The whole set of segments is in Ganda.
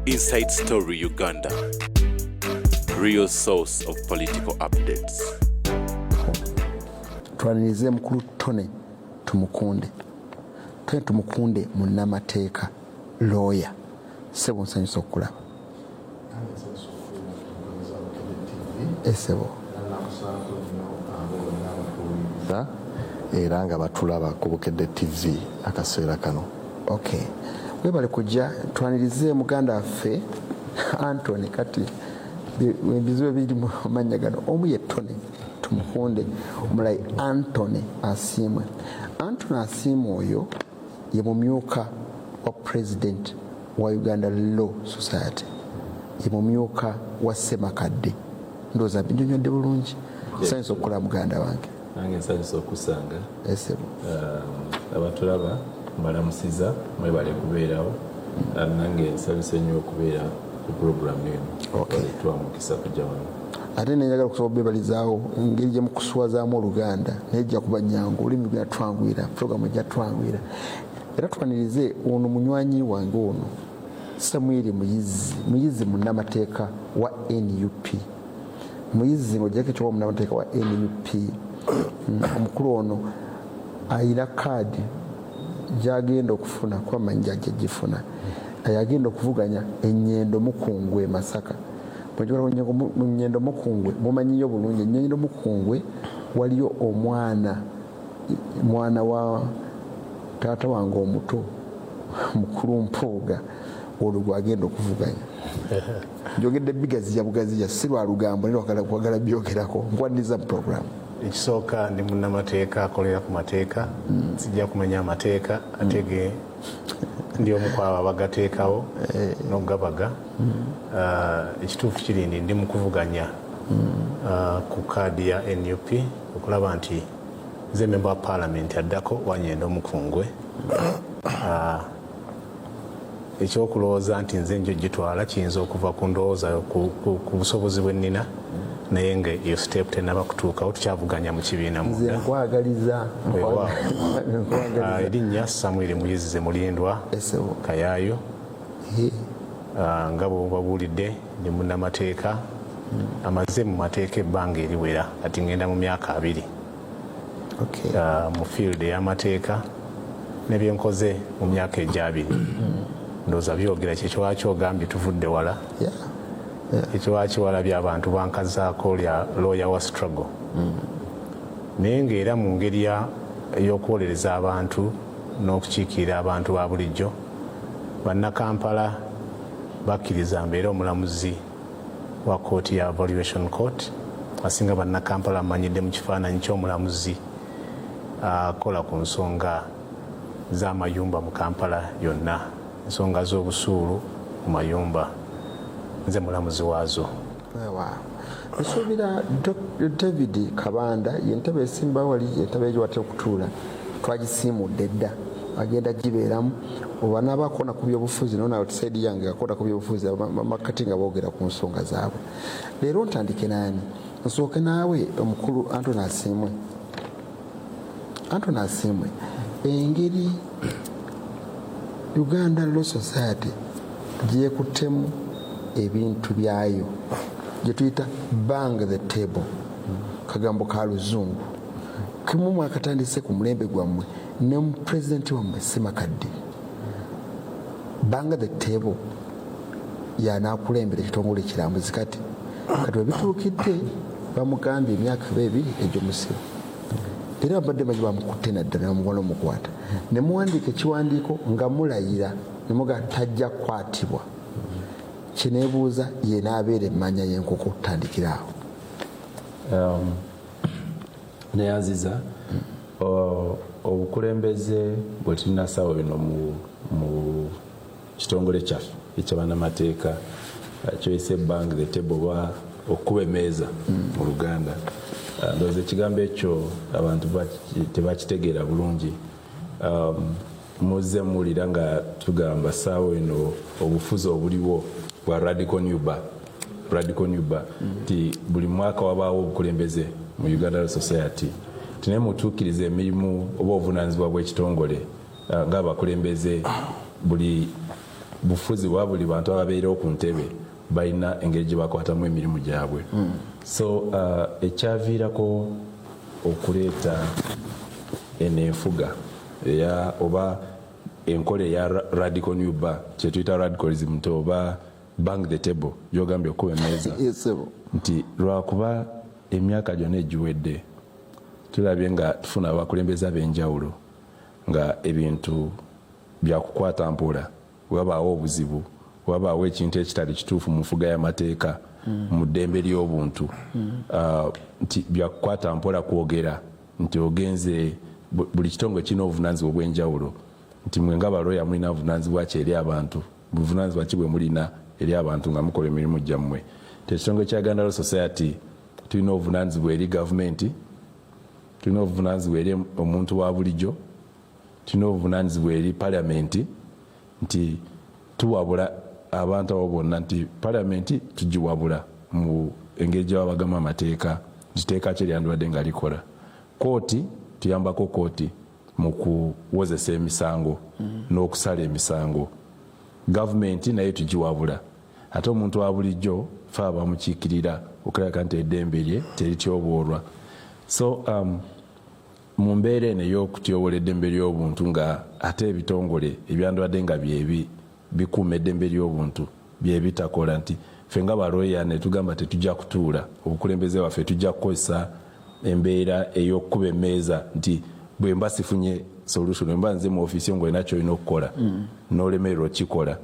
Inside Story Uganda, real source of political updates. Twanirize mukulu Tone tumukunde munnamateeka lawyer sebo nsanyusa okulaba esebo era nga batulaba ku Bukedde TV akaseera kano. Okay, webale kujja twanirize muganda waffe Anthony kati Bizuuse biri mu mannya gano omu ye Tone tumukunde omulala Anthony Asiimwe. Anthony Asiimwe oyo ye mumyuka wa president wa Uganda Law Society, ye mumyuka wa Ssemakadde. Ndowooza binnyonnyodde bulungi. Nsanyusa okukola muganda wange. Nange nsanyusa okusanga. Esebo. Abatulaba mbalamusiza mwebale kubeerawo. Nange nsanyusa nnyo okubeera ku puroguramu eno. Okay. Twamukisa kujja wano. Ate nenjagala okusobola okubebalizaawo engeri gye mukuswazaamu Oluganda nejja kuba nnyangu, olulimi lujja twangwira, puroguramu ejja twangwira. Era twanirize ono munywanyi wange ono Samuel Muyizi munnamateeka wa NUP. Muyizi ng'ogyeko ekyowa munnamateeka wa NUP. Omukulu ono ayina kaadi gy'agenda okufuna kuba manyi gy'ajja gifuna. Ayagenda okuvuganya ennyendo Mukungwe Masaka. Mu nnyendo Mukungwe mumanyiyo bulungi. Ennyendo Mukungwe waliyo mwana wa taata wange omuto mukulu Mpuuga olwo gwagenda okuvuganya. Njogedde bigazija bugazija si lwa lugambo naye kwagala byogerako nkwaniriza mu programu. Ekisooka ndi munnamateeka akolera ku mateeka, sijja kumenya amateeka atege ndi omu ku abo abagateekawo n'ogabaga. Ekituufu kiri ndi mu kuvuganya ku kaadi ya NUP okulaba nti nze member wa parliament addako wa Nnyendo Mukungwe. Ekyokulowooza nti nze njo gitwala kiyinza okuva ku ndowooza ku busobozi bwe nnina, naye nga iyo step tenaba kutuukawo, tukyavuganya mu kibiina munda. Nze nkwagaliza. Erinnya Samuel Muyizi Mulindwa Kayaayo. Nga bwe babuulidde ndi munnamateeka amaze mu mateeka ebbanga eriwera, ati ngenda mu myaka 2. Okay. Mu field ey'amateeka nebyenkoze mu myaka ejja 2. Ndowooza byogera kyekyo ogambye tuvudde wala. Ekyo walabye abantu bankazaako lya lawyer wa struggle. Naye ng'era mu ngeri ey'okwolereza abantu n'okukiikirira abantu ba bulijjo, bannakampala bakkiriza mbeera omulamuzi wa kooti ya Valuation Court. Asinga bannakampala mmanyidde mu kifaananyi ky'omulamuzi akola ku nsonga z'amayumba mu Kampala yonna, ensonga z'obusuulu mu mayumba. Nze mulamuzi waazo. Nsuubira David Kabanda yentebe esimba wali yentebe egiwatera okutuula twagisiimudde dda agenda gibeeramu oba n'abakoona ku byobufuzi nona saidi yange akoona ku byobufuzi amakati nga boogera ku nsonga zaabwe. Leero ntandike naani? Nsooke naawe omukulu Anthony Asiimwe. Anthony Asiimwe, engeri Uganda Law Society gyekuttemu ebintu byayo gye tuyita bang the table, kagambo ka Luzungu, kimu mwakatandise ku mulembe gwammwe ne mu president wammwe Ssemakadde. Bang the table yanaakulembera ekitongole kirambuzi kati webituukidde bamugambye emyaka 2 egyo musibo. Era badde maji bamukutte naddala namugono mukwata ne muwandiika ekiwandiiko nga mulayira ne muga tajja kwatibwa. Kineebuuza ye n'abeera emmanya y'enkoko tutandikiraawo. Neyanziza obukulembeze bwe tulina ssaawa bino mu kitongole kyaffe eky'abannamateeka kyoyise bang the table oba okuba emeeza mu Luganda. Ndowooza ekigambo ekyo abantu tebakitegeera bulungi. Muzze muwulira nga tugamba ssaawa eno obufuzi obuliwo bwa radical new bar nti buli mwaka wabaawo obukulembeze mu Uganda Law Society. Tinaye mutuukiriza emirimu oba obuvunaanyizibwa bw'ekitongole ng'abakulembeze buli bufuzi bwa buli bantu ababeerewo ku ntebe balina engeri gye bakwatamu emirimu gyabwe. So ekyaviirako okuleeta enenfuga oba enkola eya radical new bar kyetuyita radicalism nti oba bang the table gyogambye okuba emmeeza nti lwakuba emyaka gyonna egiwedde tulabye nga tufuna abakulembeze ab'enjawulo nga ebintu byakukwata mpola wabaawo obuzibu wabaawo ekintu ekitali kituufu mu nfuga y'amateeka mu ddembe ly'obuntu nti byakukwata mpola kwogera nti ogenze buli kitongole kirina obuvunaanyizibwa obw'enjawulo nti mwe nga balooya mulina buvunaanyizibwa ki eri abantu buvunaanyizibwa ki bwe mulina eri abantu nga mukola emirimu gyammwe. Ekitongole kya Uganda Law Society tulina obuvunaanyizibwa eri gavumenti, tulina obuvunaanyizibwa eri omuntu wa bulijjo, tulina obuvunaanyizibwa eri palamenti nti tuwabula abantu abo bonna nti palamenti tugiwabula mu engeri gye babagamu amateeka kiteeka ki eryandibadde nga likola. Kooti tuyambako kooti mu kuwozesa emisango n'okusala emisango. Gavumenti naye tugiwabula ate omuntu wa bulijjo fe abamukiikirira okulabika nti eddembe lye terityoboolwa. So mu mbeera eno ey'okutyobola eddembe ly'obuntu nga ate ebitongole ebyandibadde nga byebi bikuuma eddembe ly'obuntu byebitakola nti ffe nga balooya ne tugamba tetujja kutuula obukulembeze waffe tujja kukozesa embeera ey'okukuba emmeeza nti bwe mba sifunye solution bwe mba nze mu ofiisi ngo olina kyolina okukola n'olemererwa okikola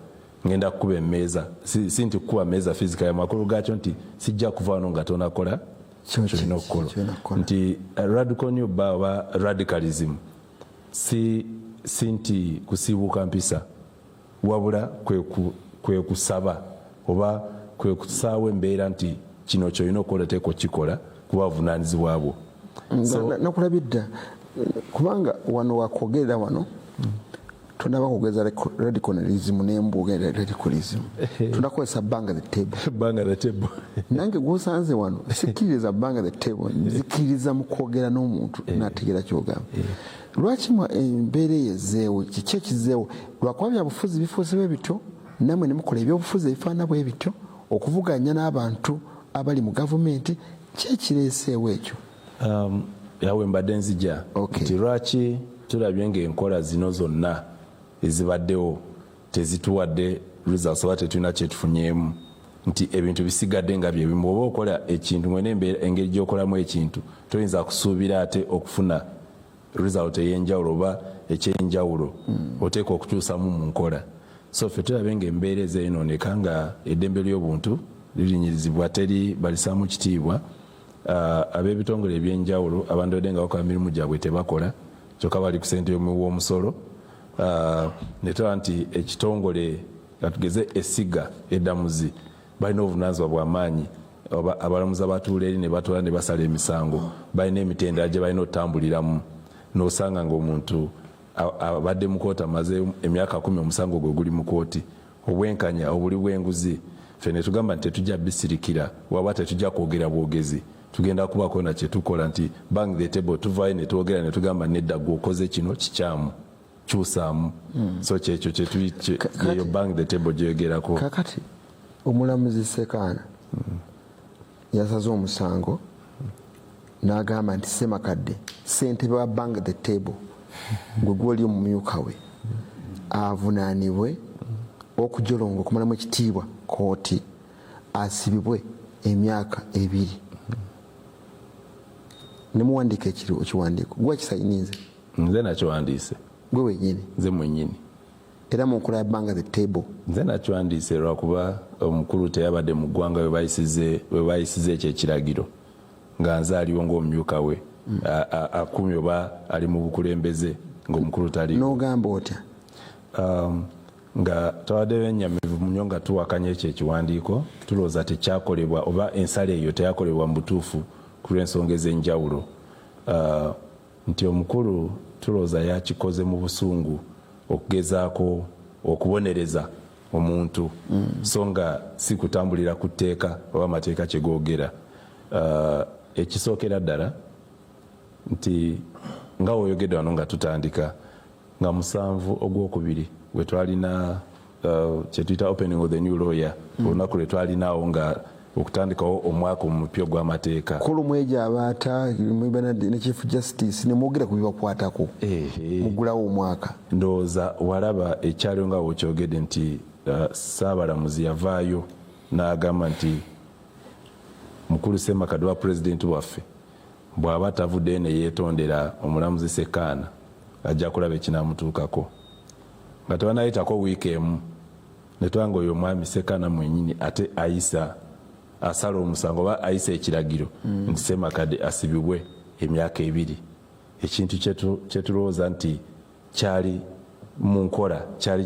ngenda kukuba emmeeza si nti kukuba mmeeza fizikali amakulu gaakyo nti sijja kuvaano nga tonakola kyolina okukola nti radical new bar oba radicalism si nti kusiibuuka mpisa wabula kwe kusaba oba kwe kusaawa embeera nti kino kyolina okukola teeka okikola kuba buvunaanyizibwa bwo. Nakulabidda kubanga wano wakwogerera wano tunaba kugeza radicalism n'embuga radicalism tunakozesa banga the table nange gwosanze wano sikiriza banga the table nzikiriza mu kwogera n'omuntu n'ategeera kyogamba. Lwaki embeera eyezeewo kiki ekizeewo lwakuba byabufuzi bifuuse bwe bityo namwe ne mukola ebyobufuzi ebifaana bwe bityo okuvuganya n'abantu abali mu gavumenti kyekireeseewo ekyo. Yawe mbadde nzija nti lwaki tulabye ng'enkola zino zonna ezibaddewo tezituwadde results oba tetulina kyetufunyeemu nti ebintu bisigadde nga bye bimu. Oba okola ekintu mwene engeri gy'okolamu ekintu toyinza kusuubira ate okufuna result ey'enjawulo oba ekyenjawulo oteeka okukyusamu mu nkola. So ffe tulabe ng'embeera ezeyinooneka nga eddembe ly'obuntu lirinyirizibwa teri balisaamu kitiibwa. Ab'ebitongole ebyenjawulo abandibadde nga bakola mirimu gyabwe tebakola kyokka bali ku ssente w'omusolo. Ne tulaba nti ekitongole katugeze essiga eddamuzi balina obuvunaanyizibwa bw'amaanyi abalamuzi abatuula eri ne batwala ne basala emisango balina emitendera gye balina otambuliramu n'osanga ng'omuntu abadde mu kooti amaze emyaka 10 omusango gwe guli mu kooti obwenkanya obuli bw'enguzi ffe ne tugamba nti tetujja bisirikira waba tetujja kwogera bwogezi tugenda kubako na kyetukola nti bang the table tuvaayo ne twogera ne tugamba nedda gwokoze kino kikyamu kyusaamu. So kyekyo kyeyo bang the table gyogerako. Kakati omulamuzi Sekaana yasaze omusango n'agamba nti Ssemakadde ssentebe wa bang the table gwe gwoli omumyuka we avunaanibwe okujolonga okumalamu ekitiibwa kooti asibibwe emyaka 2. Nemuwandiika ekiwandiiko gwe kisayinize nze nakiwandiise gwe wenyini nze mwenyini era mu nkola ya banga the table nze nakiwandiise lwakuba omukulu teyabadde mu ggwanga we bayisize ekyo ekiragiro nga nze aliwo ng'omumyuka we akumye oba ali mu bukulembeze ng'omukulu tali n'ogamba otya nga tawadde bennyamivu munyo nga tuwakanya ekyo ekiwandiiko tulowooza tekyakolebwa oba ensala eyo teyakolebwa mu butuufu ku lw'ensonga ez'enjawulo nti omukulu tulowooza yakikoze mu busungu okugezaako okubonereza omuntu so nga si kutambulira ku tteeka oba amateeka kye googera. Ekisookera ddala nti nga woyogedde wano nga tutandika nga 7 Ogwokubiri we twalina kye tuyita opening of the new lawyer olunaku lwe twalinawo nga okutandikawo omwaka omupya gw'amateeka kulumu ejo abaata ne chief justice ne mwogera ku bibakwatako mugulawo omwaka ndowooza walaba ekyaliwo nga wekyogedde nti saabalamuzi yavaayo n'agamba nti mukulu Ssemakadde wa pulezidenti waffe bw'aba tavuddeyo ne yeetondera omulamuzi Sekaana ajja kulaba ekinamutuukako nga tebanayitako wiiki emu ne twanga oyo omwami Sekaana mwennyini ate ayisa asala omusango oba ayisa ekiragiro nti Ssemakadde asibibwe emyaka 2 ekintu kyetulowooza nti kyali mu nkola kyali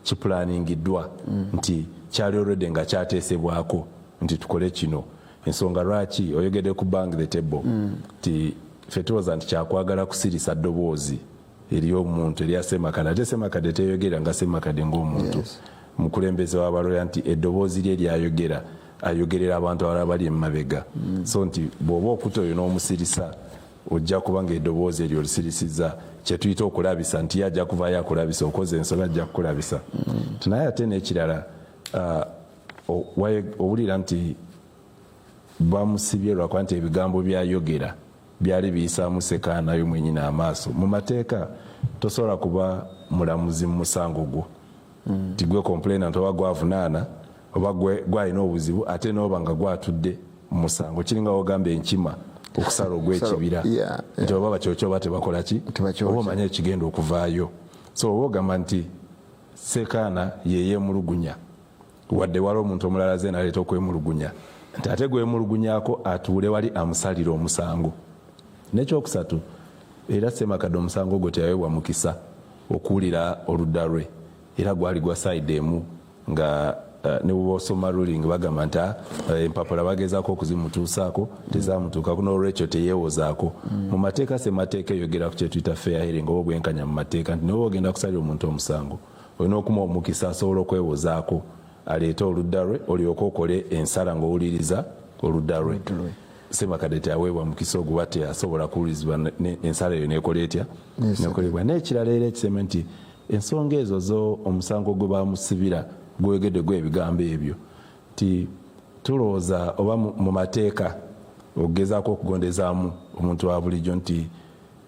kipulaningiddwa nti kyali already nga kyateesebwako nti tukole kino ensonga lwaki oyogedde ku bang the table nti ffe tulowooza nti kyakwagala kusirisa ddoboozi eri omuntu erya Ssemakadde ate Ssemakadde teyogera nga Ssemakadde ng'omuntu mukulembeze w'abaloya nti eddoboozi lye lyayogera ayogerera abantu abalala bali emabega so nti bw'oba okuta oyo n'omusirisa ojja kubanga eddoboozi eryo olusirisizza kyetuyita okulabisa nti ye ajja kuvaayo akulabisa okoze ensonga ajja kukulabisa naye ate n'ekirala owulira nti bamusibye lwakuba nti ebigambo byayogera byali biyisaamu Sekaana yo mwennyini amaaso mu mateeka tosobola kuba mulamuzi mu musango gwo nti gwe complainant oba gwavunaana oba gwalina obuzibu ate n'oba nga gwatudde mu musango kiringa wogamba enkima okusala ogw'ekibira nti oba bakyokya oba tebakola ki oba omanye ekigenda okuvaayo so oba ogamba nti Sekaana yeyeemulugunya wadde wali omuntu omulala ze naleeta okwemulugunya nti ate gwemulugunyako atuule wali amusalira omusango n'ekyokusatu era Ssemakadde omusango gwe teyaweebwa mukisa okuwulira oludda lwe era gwali gwa side emu nga ne bwoba osoma ruling bagamba nti empapula bagezaako okuzimutuusaako tezamutuukako n'olwekyo teyeewozaako mu mateeka Ssemateeka eyogera ku kyetuyita fair hearing oba obwenkanya mu mateeka nti noba ogenda kusalira omuntu omusango olina okuma omukisa asobola okwewozaako aleete oludda lwe olyoke okole ensala ng'owuliriza oludda lwe Ssemakadde teyaweebwa mukisa ogwo bate asobola kuwulirizibwa ensala eyo nekola etya nekolebwa n'ekirala era ekiseme nti ensonga ezo zo omusango gwe bamusibira gwegedde gwe ebigambo ebyo nti tulowooza oba mu mateeka okugezaako okugondezaamu omuntu wa bulijjo nti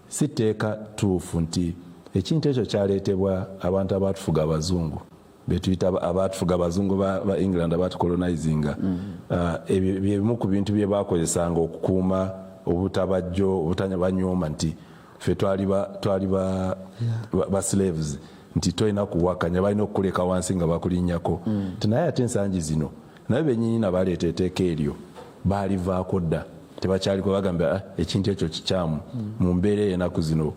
si tteeka tuufu nti ekintu ekyo kyaleetebwa abantu abaatufuga abazungu betuyita abaatufuga abazungu ba England abaatukolonizinga byebimu ku bintu bye bakozesanga okukuuma obutabajjo obutanya banyooma nti ffe twali ba slaves nti tolina kuwakanya balina okukuleka wansi nga bakulinnyako naye ate ensangi zino naye bennyini nabaleeta etteeka eryo baalivaako dda tebakyaliko bagamba ekintu ekyo kikyamu mu mbeera ey'ennaku zino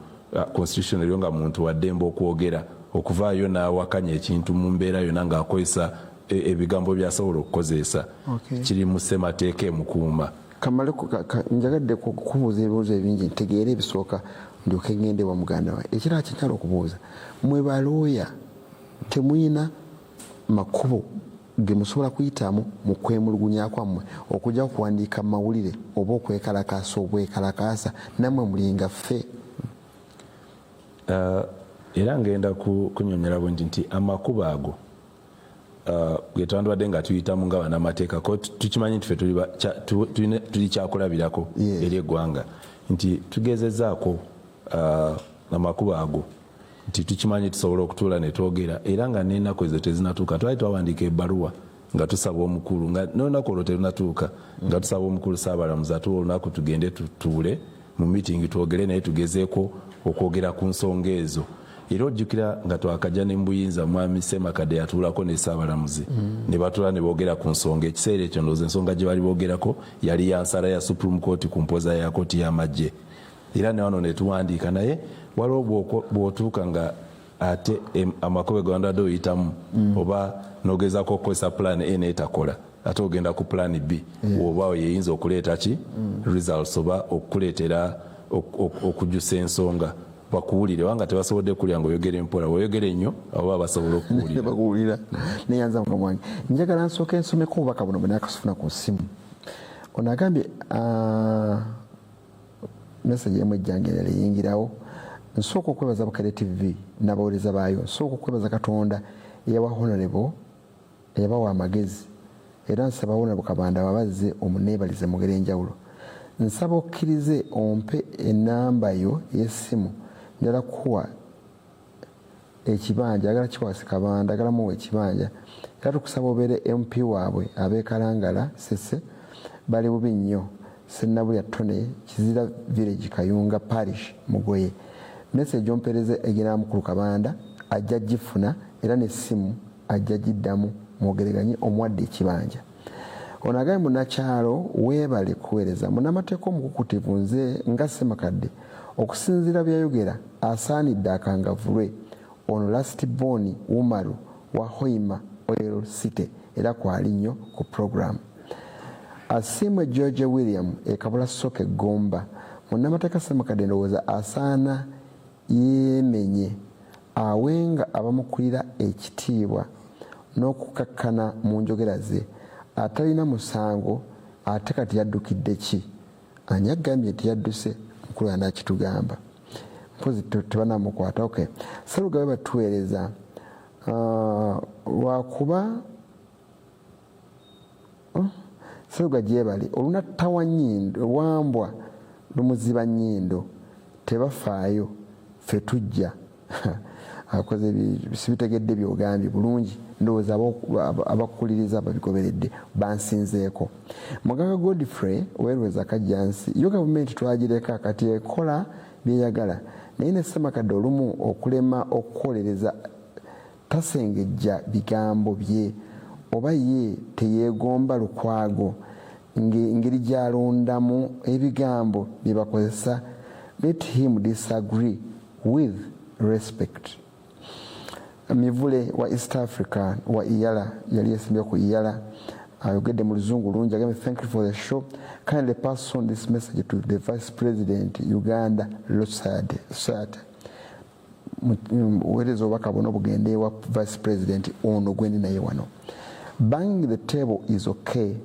constitution eryo nga muntu waddembe okwogera okuvaayo n'awakanya ekintu mu mbeera yonna ng'akozesa ebigambo byasobola okukozesa kiri mu Ssemateeka emukuuma kamale njagadde kubuuza ebibuuzo ebingi ntegeera ebisooka ndyoke ngende wa muganda we ekirala kyenyala okubuuza mwe balooya temuyina makubo ge musobola kuyitamu mu kwemulugunya kwammwe okujja kuwandiika mu mawulire oba okwekalakaasa obwekalakaasa nammwe mulinga ffe era ngenda kunyonyera bwe nti amakubo ago ge twandibadde nga tuyitamu nga bannamateeka ko tukimanyi nti ffe tuli kyakulabirako eri eggwanga nti tugezezaako amakubo ago nti tukimanyi tusobola okutuula ne twogera era nga n'ennaku ezo tezinatuuka twali twawandiika ebbaluwa nga tusaba omukulu nga n'olunaku olwo terunatuuka nga tusaba omukulu Saabalamuzi atuwa olunaku tugende tutuule mu miitingi twogere naye tugezeeko okwogera ku nsonga ezo era ojjukira nga twakajja ne mbuyinza mwami Ssemakadde yatuulako ne Saabalamuzi ne batuula ne boogera ku nsonga ekiseera ekyo ndowooza ensonga gye bali boogerako yali ya nsala ya Supreme Court ku mpoza ya kooti y'amagye era ne wano ne tuwandiika naye waliwo bw'otuuka nga ate amakubo gawandadde oyitamu oba n'ogezaako okukozesa plan A n'etakola ate ogenda ku plan B oba yeyinza okuleeta ki results oba okukuleetera okujjusa ensonga bakuwulire wanga tebasobodde kulya nga oyogere mpola oyogere ennyo oba basobola okuwulira neyanza muka mwange njagala nsooka ensomeko obubaka buno bwe nakasufuna ku ssimu ono agambye message emu ejjange erala eyingirawo nsooka okwebaza Bukadde TV n'abaweereza baayo nsooka okwebaza Katonda eyawa honorable eyabawa amagezi era nsaba honorable Kabanda babazze omuneebalize mu ngeri enjawulo. Nsaba okkirize ompe enamba yo y'essimu njala kuwa ekibanja agala kikwasi Kabanda agala muwa ekibanja era tukusaba obeere MP waabwe ab'Ekalangala Sese bali bubi nnyo Sennabulya Tone Kizira Village Kayunga Parish Mugoye. Message ompereze egenda mukulu Kabanda ajja gifuna era n'essimu ajja giddamu mwogeraganye omuwadde ekibanja. Ono agaye munnakyalo weebale kuweereza munnamateeka omukukutivu nze nga Ssemakadde okusinziira byayogera asaanidde akangavulwe ono last born Umaru wa Hoima Oil City era kwali nnyo ku program. Asiimwe George William ekabula soka eggomba munnamateeka Ssemakadde ndowooza asaana yeemenye awenga abamukulira ekitiibwa n'okukakkana mu njogera ze atalina musango ate kati yaddukidde ki ani agambye nti yadduse mukulu anakitugamba mpozi tebanamukwata. Okay, Sserugabe batuweereza lwakuba Sseruga gyebali olunattawa nnyindo lwambwa lumuziba nnyindo tebafaayo ffe tujja akoze sibitegedde byogambye bulungi ndowooza abakukuliriza babigoberedde bansinzeeko. Muganga Godfrey owerweza Kajjansi yo gavumenti twagireka kati ekola byeyagala naye ne Ssemakadde olumu okulema okukolereza tasengejja bigambo bye oba ye teyeegomba lukwago ngeri gyalondamu ebigambo bye bakozesa. Let him disagree with respect. Mivule wa East Africa wa Iyala yali yasimbye ku Iyala ayogedde mu luzungu lungi agambye thank you for the show, kindly pass on this message to the Vice President Uganda Losad uweereza obubaka buno bugende wa Vice President ono gwendi naye wano. Banging the table is okay,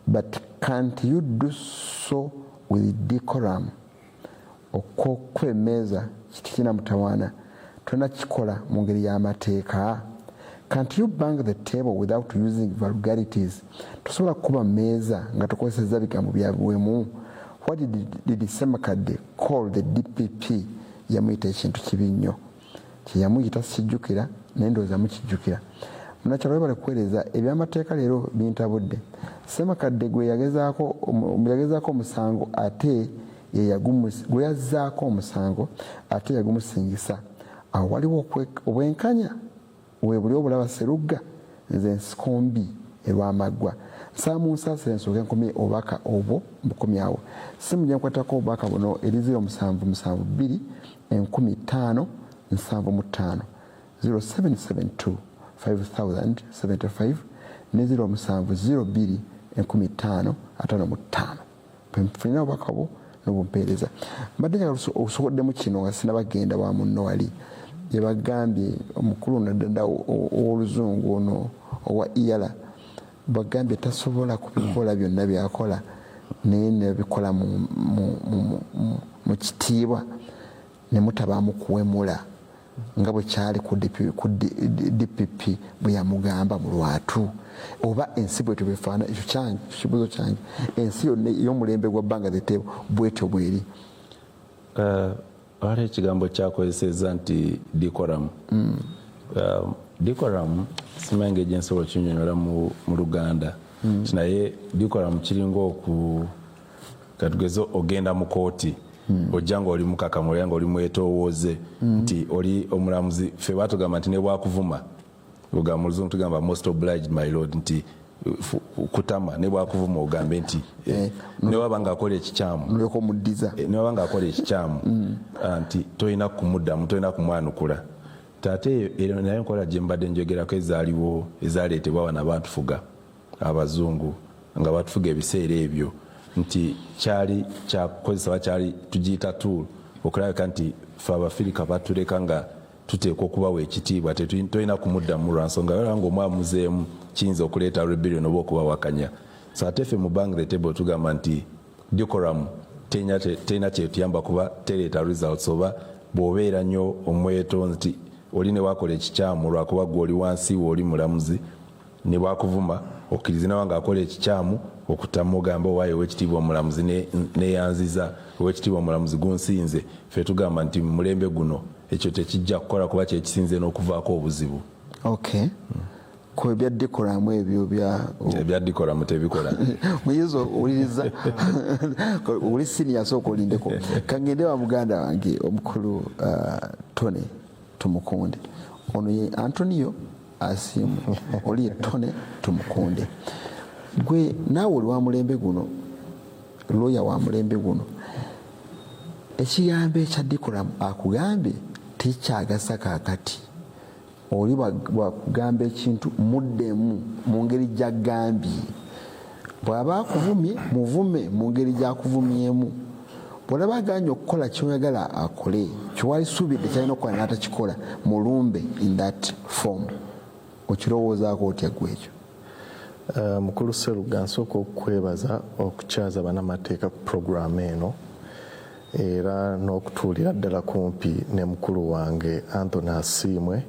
but can't you do so with decorum? Okwemeza kitikina mutawana tuna kikola mu ngeri y'amateeka. Can't you bang the table without using vulgarities? Tosobola kuba meeza nga tukozesezza bigambo byabuwemu. What did Ssemakadde call the DPP? Yamuyita ekintu kibi nnyo kyeyamuyita sikijjukira naye ndowooza mukijjukira. Munakyalo webale kuweereza ebyamateeka leero bintabudde. Ssemakadde gwe yagezaako omusango ate gwe yazzaako omusango ate yagumusingisa. Awo waliwo obwenkanya weebuli obulaba Sserugga nze nsikombi erwamaggwa nsaamu nsaasire nsooke nkomye obubaka obwo mbukomye awo. Simu gye nkwatako obubaka buno eri 0772 15 75 0772 5075 ne 0702 15 55 pemfunira obubaka bwo n'obumpeereza. Mbadde njagala osoboddemu kino nga sinabagenda wa munno wali gye bagambye omukulu naddala ow'oluzungu ono owa Iyala bagambye tasobola kubikola byonna byakola naye nebikola mu kitiibwa ne mutabaamu kuwemula nga bwe kyali ku DPP bwe yamugamba mu lwatu. Oba ensi bwetyo bwefaana ekyo kyange kibuzo kyange ensi yonna ey'omulembe gwa bbanga the table bwetyo bweri. Wali ekigambo kyakozesezza nti decorum. Decorum simanyi gye nsobola okinyonyola mu Luganda naye decorum kiringa katugeze ogenda mu kooti ojja nga oli mukakamu nga oli mwetowooze nti oli omulamuzi ffe batugamba nti ne bwakuvuma ogamba mu Luzungu tugamba most obliged my lord nti kutama ne bwakuvuma ogambe nti ne waba ng'akola ekikyamu ne waba ng'akola ekikyamu nti tolina kumuddamu tolina kumwanukula. Ate era naye nkola gye mbadde njogerako ezaaliwo ezaaleetebwa wano abatufuga abazungu nga batufuga ebiseera ebyo nti kyali kyakozesebwa kyali tugiyita tool okulabika nti ffe Abafirika batuleka nga tuteekwa okubawa ekitiibwa tolina kumuddamu lwa nsonga era ng'omwamuzeemu kiyinza okuleeta rebellion oba okubawakanya. So ate ffe mu bang the table tugamba nti decorum terina kyetuyamba kuba tereeta results oba bw'obeera nnyo omweto nti oli ne wakola ekikyamu lwakuba gwe oli wansi wooli mulamuzi ne bwakuvuma okkiriza nawe ng'akola ekikyamu okutamu ogamba owaayo ow'ekitiibwa omulamuzi neyanziza ow'ekitiibwa omulamuzi gunsinze ffe tugamba nti mu mulembe guno ekyo tekijja kukola kuba kyekisinze n'okuvaako obuzibu. Okay. Ko ebyadikoramu ebyo ebyadikoramu tebikola muyizo owuliriza oli siniya sooka olindeko kangende wa muganda wange omukulu Tone tumukunde ono ye Antonio Asimu oli ye Tone tumukunde gwe naawe oli wa mulembe guno lawyer wa mulembe guno ekiyambe ekyadikoramu akugambye tekyagasa kaakati oli bwakugamba ekintu muddemu mu ngeri gy'agambye bw'aba akuvumye muvume mu ngeri gy'akuvumyemu bw'olaba aganye okukola kyoyagala akole kyewali kyalina okukola n'atakikola mulumbe in that form okirowoozaako otya gwekyo? Mukulu Sseruga nsooka okukwebaza okukyaza bannamateeka ku puroguramu eno era n'okutuulira ddala kumpi ne mukulu wange Anthony Asiimwe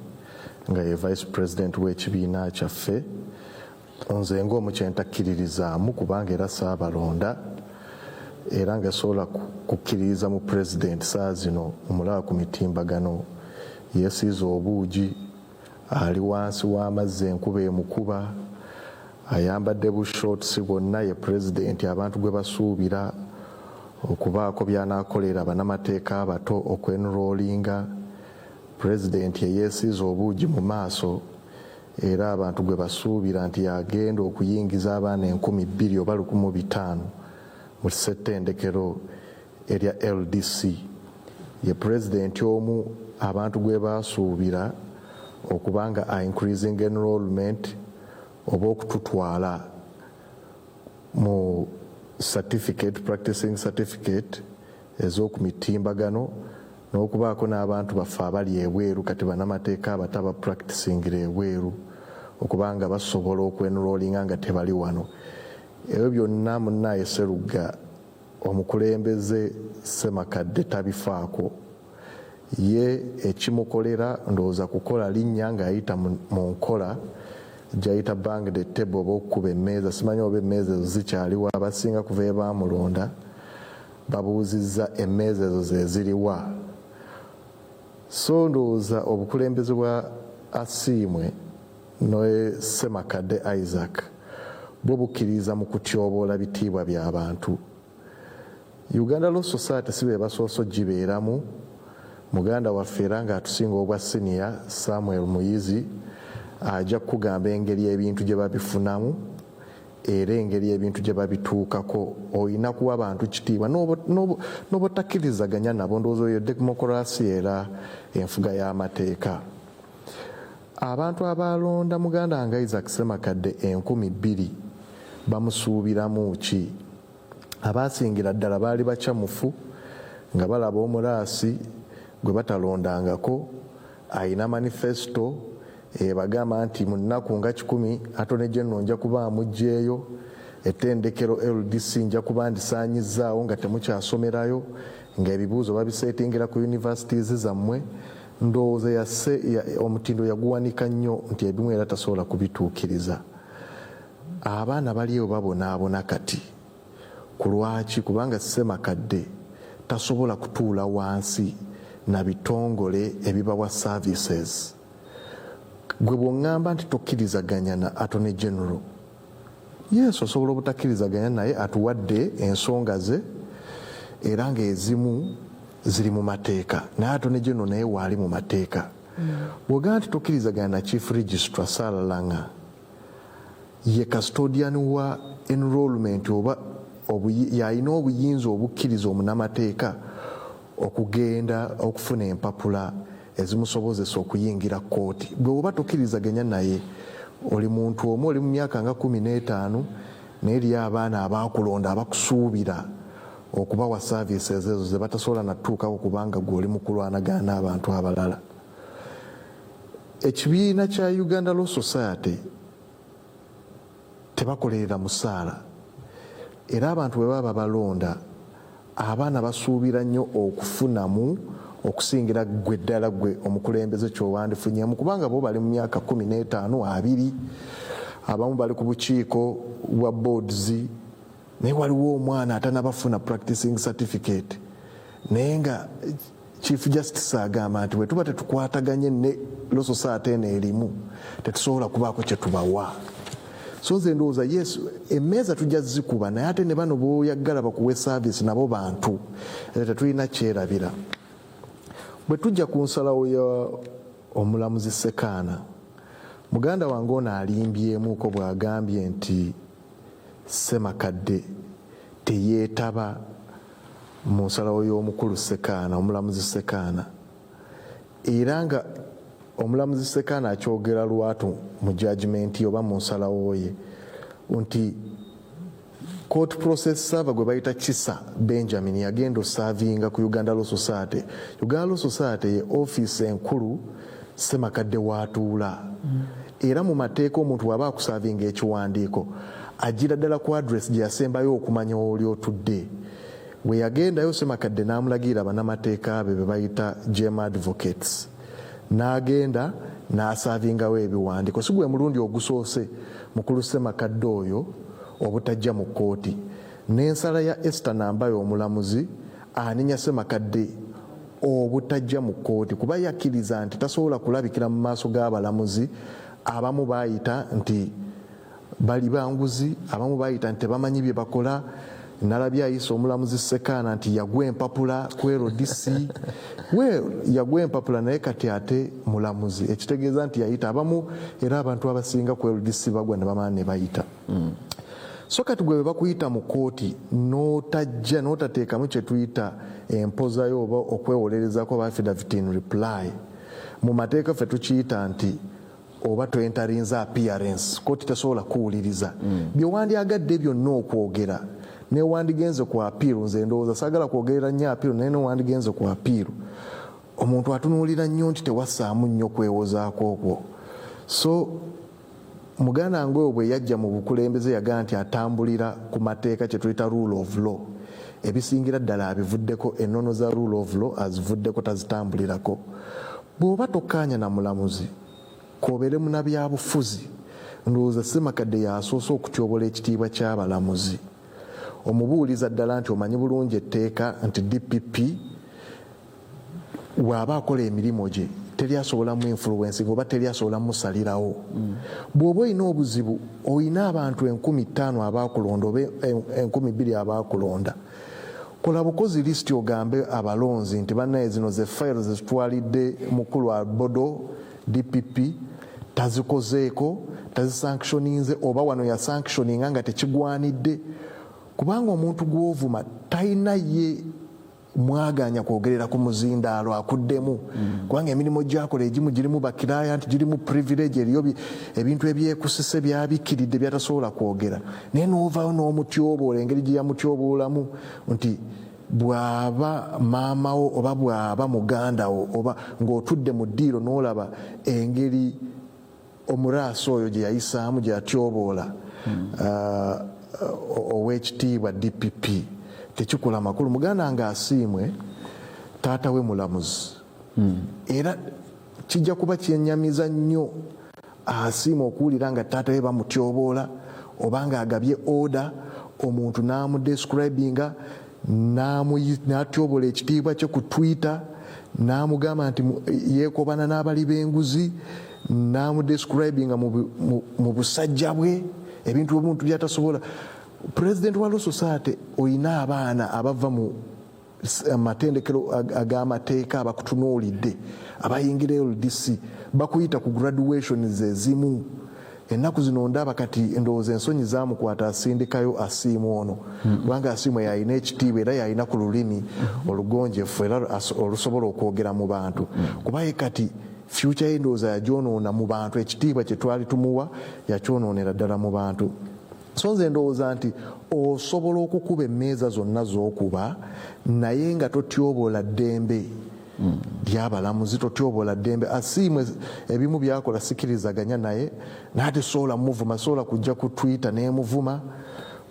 nga ye vice president w'ekibiina kyaffe. Nze ng'omu kyentakkiririzaamu kubanga era saabalonda era nga sobola kukkiririza mu president saa zino omulaba ku mitimbagano yeesiiza obuugi ali wansi w'amazzi enkuba emukuba ayambadde bushorts bwonna ye president abantu gwe basuubira okubaako by'anaakolera bannamateeka abato okwenrollinga. President yeyeesiiza obuugi mu maaso era abantu gwe basuubira nti yagenda okuyingiza abaana 2,000 oba 1,500 mu ssettendekero erya LDC. Ye president omu abantu gwe basuubira okubanga increasing enrollment oba okututwala mu certificate practicing certificate ez'oku mitimbagano n'okubaako n'abantu baffe abali ebweru kati bannamateeka abataba practicingira ebweru okubanga basobola okwenrollinga nga tebali wano. Ebyo byonna munnaye Sseruga omukulembeze Ssemakadde tabifaako. Ye ekimukolera ndowooza kukola linnya ng'ayita mu nkola gy'ayita bang the table oba okukuba emmeeza. Simanyi oba emmeeza ezo zikyaliwa, abasinga kuva ebamulonda babuuzizza emmeeza ezo ze ziriwa. So ndowooza obukulembeze bwa Asiimwe ne Ssemakadde Isaac bwo bukkiriza mu kutyoboola bitiibwa by'abantu. Uganda Law Society si be basooso gibeeramu. Muganda waffe era ng'atusinga obwa senior Samuel Muyizi ajja kugamba engeri ebintu gye babifunamu era engeri ebintu gye babituukako. Olina kuwa abantu kitiibwa n'obutakkirizaganya nabo. Ndowooza eyo demokolasi era enfuga y'amateeka. Abantu abalonda muganda nga Isaac Ssemakadde 2,000 bamusuubiramu ki? Abaasingira ddala baali bakyamufu nga balaba omulaasi gwe batalondangako ayina manifesto ebagamba nti mu nnaku nga 10 Attorney General nja kuba amuggyeeyo, ettendekero LDC nja kuba ndisaanyizaawo nga temukyasomerayo, ng'ebibuuzo babiseetingira ku universities zammwe. Ndowooza omutindo yaguwanika nnyo nti ebimu era tasobola kubituukiriza. Abaana baliyo babonaabona kati. Ku lwaki? Kubanga Ssemakadde tasobola kutuula wansi na bitongole ebibawa services. Gwe bw'oŋŋamba nti tokkirizaganya na Attorney General, yes osobola obutakkirizaganya naye, atuwadde ensonga ze era ng'ezimu ziri mu mateeka, naye Attorney General naye waali mu mateeka. Bw'ogamba nti tokkirizaganya na Chief Registrar Sarah Langa, ye custodian wa enrollment oba yalina obuyinza obukkiriza omunnamateeka okugenda okufuna empapula ezimusobozesa okuyingira kkooti. Gwe oba tokkirizaganya naye, oli muntu omu, oli mu myaka nga 15 naye eriyo abaana abaakulonda abakusuubira okubawa services ezo ze batasobola natuukako kubanga gwe oli mu kulwanagana n'abantu abalala. Ekibiina kya Uganda Law Society tebakolerera musaala era abantu bwe baba balonda abaana basuubira nnyo okufunamu okusingira gwe ddala gwe omukulembeze kyowandifunyemu kubanga bo bali mu myaka 15 20 abamu bali ku bukiiko bwa boards naye waliwo omwana atanabafuna practicing certificate naye nga Chief Justice agamba nti bwe tuba tetukwataganye ne Law Society eno erimu tetusobola kubaako kye tubawa. So nze ndowooza yes emmeeza tujja zikuba naye ate ne bano b'oyagala bakuwe service nabo bantu era tetulina kyerabira. Bwe tujja ku nsalawo ya omulamuzi Sekaana muganda wange ono alimbyemuko bw'agambye nti Ssemakadde teyeetaba mu nsalawo y'omukulu Sekaana omulamuzi Sekaana era nga omulamuzi Sekaana akyogera lwatu mu judgment oba mu nsalawo ye nti court process server gwe bayita Kisa Benjamin yagenda osavinga ku Uganda Law Society. Uganda Law Society ye office enkulu Ssemakadde watuula era mu mateeka omuntu waba akusavinga ekiwandiiko agira ddala ku address gye yasembayo okumanya oli otudde. We yagendayo Ssemakadde n'amulagira bannamateeka be bayita GM advocates n'agenda n'asavingawo ebiwandiiko. Si gwe mulundi ogusoose mukulu Ssemakadde oyo obutajja mu kkooti n'ensala ya Esther Nambayo omulamuzi anenya Ssemakadde obutajja mu kkooti kuba yakkiriza nti tasobola kulabikira mu maaso g'abalamuzi. Abamu baayita nti bali banguzi, abamu baayita nti tebamanyi bye bakola. Nalabye ayisa omulamuzi Sekaana nti yagwa empapula ku LDC we yagwa empapula naye kati ate mulamuzi ekitegeeza nti yayita abamu era abantu abasinga ku LDC bagwa ne bamala ne bayita. So kati gwe bakuyita mu kkooti n'otajja n'otateekamu kye tuyita empozayo oba okwewolerezako oba affidavit in reply mu mateeka ffe tukiyita nti oba twentarinza appearance kkooti tesobola kuwuliriza byewandyagadde byonna okwogera newandigenze ku apiiru. Nze ndowooza saagala kwogerera nnyo apiiru naye newandigenze ku apiiru omuntu atunuulira nnyo nti tewassaamu nnyo kwewozaako okwo. So muganda wange oyo bwe yajja mu bukulembeze yagaa nti atambulira ku mateeka kye tuyita rule of law. Ebisingira ddala abivuddeko, ennono za rule of law azivuddeko tazitambulirako. Bw'oba tokkaanya na mulamuzi koobere munabyabufuzi ndowooza Ssemakadde yasoose okutyobola ekitiibwa ky'abalamuzi. Omubuuliza ddala nti omanyi bulungi etteeka nti DPP bw'aba akola emirimu gye teri asobola mu influencing oba teri asobola musalirawo. Bw'oba olina obuzibu olina abantu 50,000 abaakulonda oba 20,000 abaakulonda. Kola bukozi lisiti ogambe abalonzi nti bannaye zino ze fayiro zezitwalidde mukulu wa bodo DPP tazikozeeko tazisanctioninze oba wano ya sanctioninga nga tekigwanidde. Kubanga omuntu gw'ovuma talina ye mwaganya kwogerera ku muzindaalo akuddemu kubanga emirimu gyakola egimu girimu bakiraya nti girimu privilege eriyo ebintu ebyekusise byabikkiridde byatasobola kwogera naye n'ovaayo n'omutyoboola engeri gye yamutyoboolamu nti bw'aba maamawo oba bw'aba mugandawo oba ng'otudde mu ddiiro n'olaba engeri omuraasi oyo gye yayisaamu gye yatyoboola ow'ekitiibwa DPP tekikola makulu. Muganda nga asiimwe taata we mulamuzi era kijja kuba kyennyamiza nnyo asiima okuwulira nga taata we bamutyoboola oba nga agabye order omuntu n'amudescribinga n'atyoboola ekitiibwa kye ku Twitter n'amugamba nti yeekobana n'abali b'enguzi n'amudescribinga mu busajja bwe ebintu omuntu byatasobola. President wa Law Society olina abaana abava mu amatendekero ag'amateeka abakutunuulidde abayingira LDC bakuyita ku graduations ezimu. Ennaku zino ndaba kati ndowooza ensonyi zaamukwata asindikayo asiimu ono kubanga asiimu yalina ekitiibwa era yalina ku lulimi olugonjefu era olusobola okwogera mu bantu kuba ye kati future ye ndowooza yagyonoona mu bantu ekitiibwa kye twali tumuwa yakyonoonera ddala mu bantu. So nze ndowooza nti osobola okukuba emmeeza zonna z'okuba naye nga totyoboola ddembe ly'abalamuzi totyoboola ddembe. Asiimwe ebimu byakola sikirizaganya naye naate sobola muvuma sobola kujja ku Twitter n'emuvuma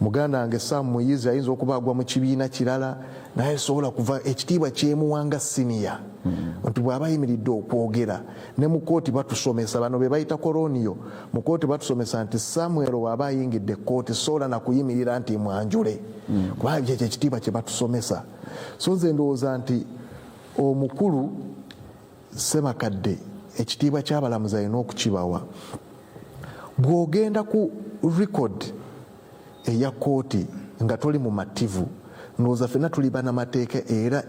muganda wange Sam Muyizi ayinza okubaagwa mu kibiina kirala naye sobola kuva ekitiibwa kyemuwanga siniya nti bw'aba ayimiridde okwogera ne mu kooti batusomesa bano be bayita koloniyo mu kooti batusomesa nti Samuel bw'aba ayingidde kooti sobola nakuyimirira nti mwanjule kubanga kyekyo ekitiibwa kye batusomesa. So nze ndowooza nti omukulu Ssemakadde ekitiibwa ky'abalamuzi alina okukibawa. Bw'ogenda ku record eya kooti nga toli mu mativu ndowooza ffenna tuli bannamateeka era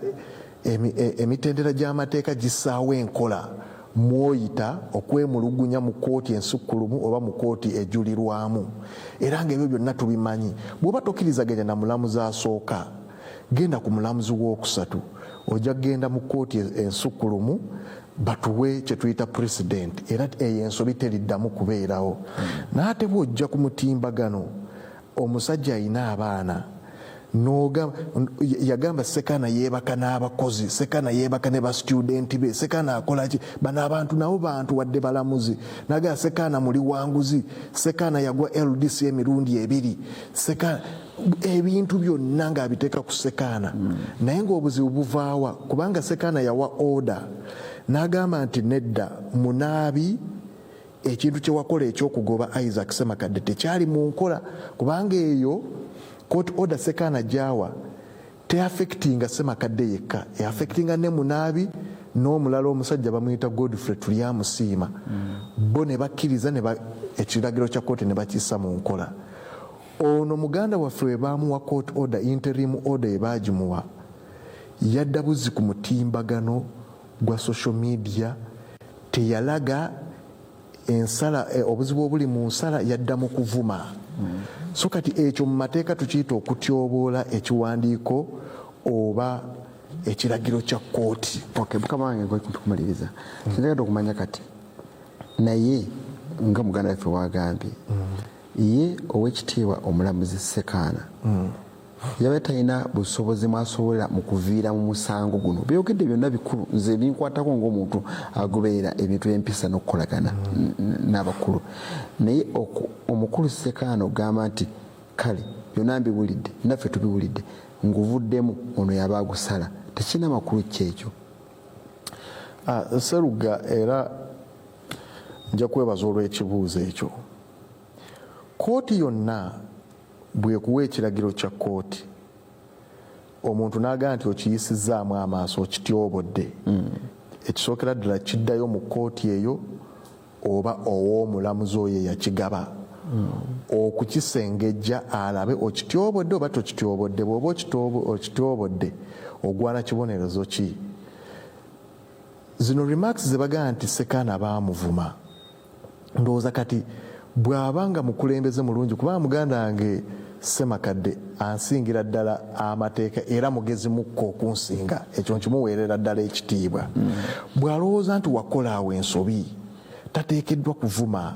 emitendera gy'amateeka gisaawo enkola mwoyita okwemulugunya mu kooti ensukkulumu oba mu kooti ejulirwamu era ng'ebyo byonna tubimanyi. Bw'oba tokkirizaganya na mulamuzi asooka genda ku mulamuzi wookusatu ojja kgenda mu kooti ensukkulumu batuwe kye tuyita president era eyo ensobi teriddamu kubeerawo. N'ate bw'ojja ku mutimbagano omusajja alina abaana yagamba Sekaana yeebaka n'abakozi, Sekaana yeebaka ne ba student be, Sekaana akola ki? Bano abantu nabo bantu wadde balamuzi. Naga Sekaana muli wanguzi, Sekaana yagwa LDC emirundi 2, Sekaana ebintu byonna ng'abiteeka ku Sekaana. Naye ng'obuzibu buvaawa kubanga Sekaana yawa order n'agamba nti nedda munaabi ekintu kye wakola ekyokugoba Isaac Ssemakadde tekyali mu nkola kubanga eyo court order Sekaana gyawa teaffectinga Ssemakadde yekka eaffectinga ne munaabi n'omulala omusajja bamuyita Godfrey Tulyamusiima bo ne bakkiriza ekiragiro kya kooti ne bakissa mu nkola. Ono muganda waffe we baamuwa court order interim order ebaagimuwa yadda buzzi ku mutimbagano gwa social media teyalaga ensala obuzibu obuli mu nsala yadda mu kuvuma. So kati ekyo mu mateeka tukiyita okutyoboola ekiwandiiko oba ekiragiro kya kooti. Okay, mukama wange tukumaliriza sinjagala okumanya kati naye nga muganda waffe wagambye ye ow'ekitiibwa omulamuzi Sekaana yaba talina busobozi mwasobolera mu kuviira mu musango guno. Byogedde byonna bikulu nze binkwatako ng'omuntu agoberera ebintu by'empisa n'okukolagana n'abakulu naye omukulu Sekaana ogamba nti kale byonna mbiwulidde naffe tubiwulidde nguvuddemu ono yaba agusala tekirina makulu kyekyo. Sserugga era nja kwebaza olw'ekibuuzo ekyo. Kooti yonna bwekuwa ekiragiro kya kooti omuntu n'agamba nti okiyisizaamu amaaso okityobodde ekisookera ddala kiddayo mu kooti eyo oba ow'omulamuzi oyo yakigaba okukisengejja alabe okityobodde oba tokityobodde. bw'oba okityobodde ogwana kibonerezo ki? Zino remarks ze bagamba nti Sekaana baamuvuma ndowooza kati bw'abanga mukulembeze mulungi kubanga muganda wange Ssemakadde ansingira ddala amateeka era mugezi mukko okunsinga ekyo nkimuweerera ddala ekitiibwa. Bw'alowooza nti wakola awo ensobi tateekeddwa kuvuma.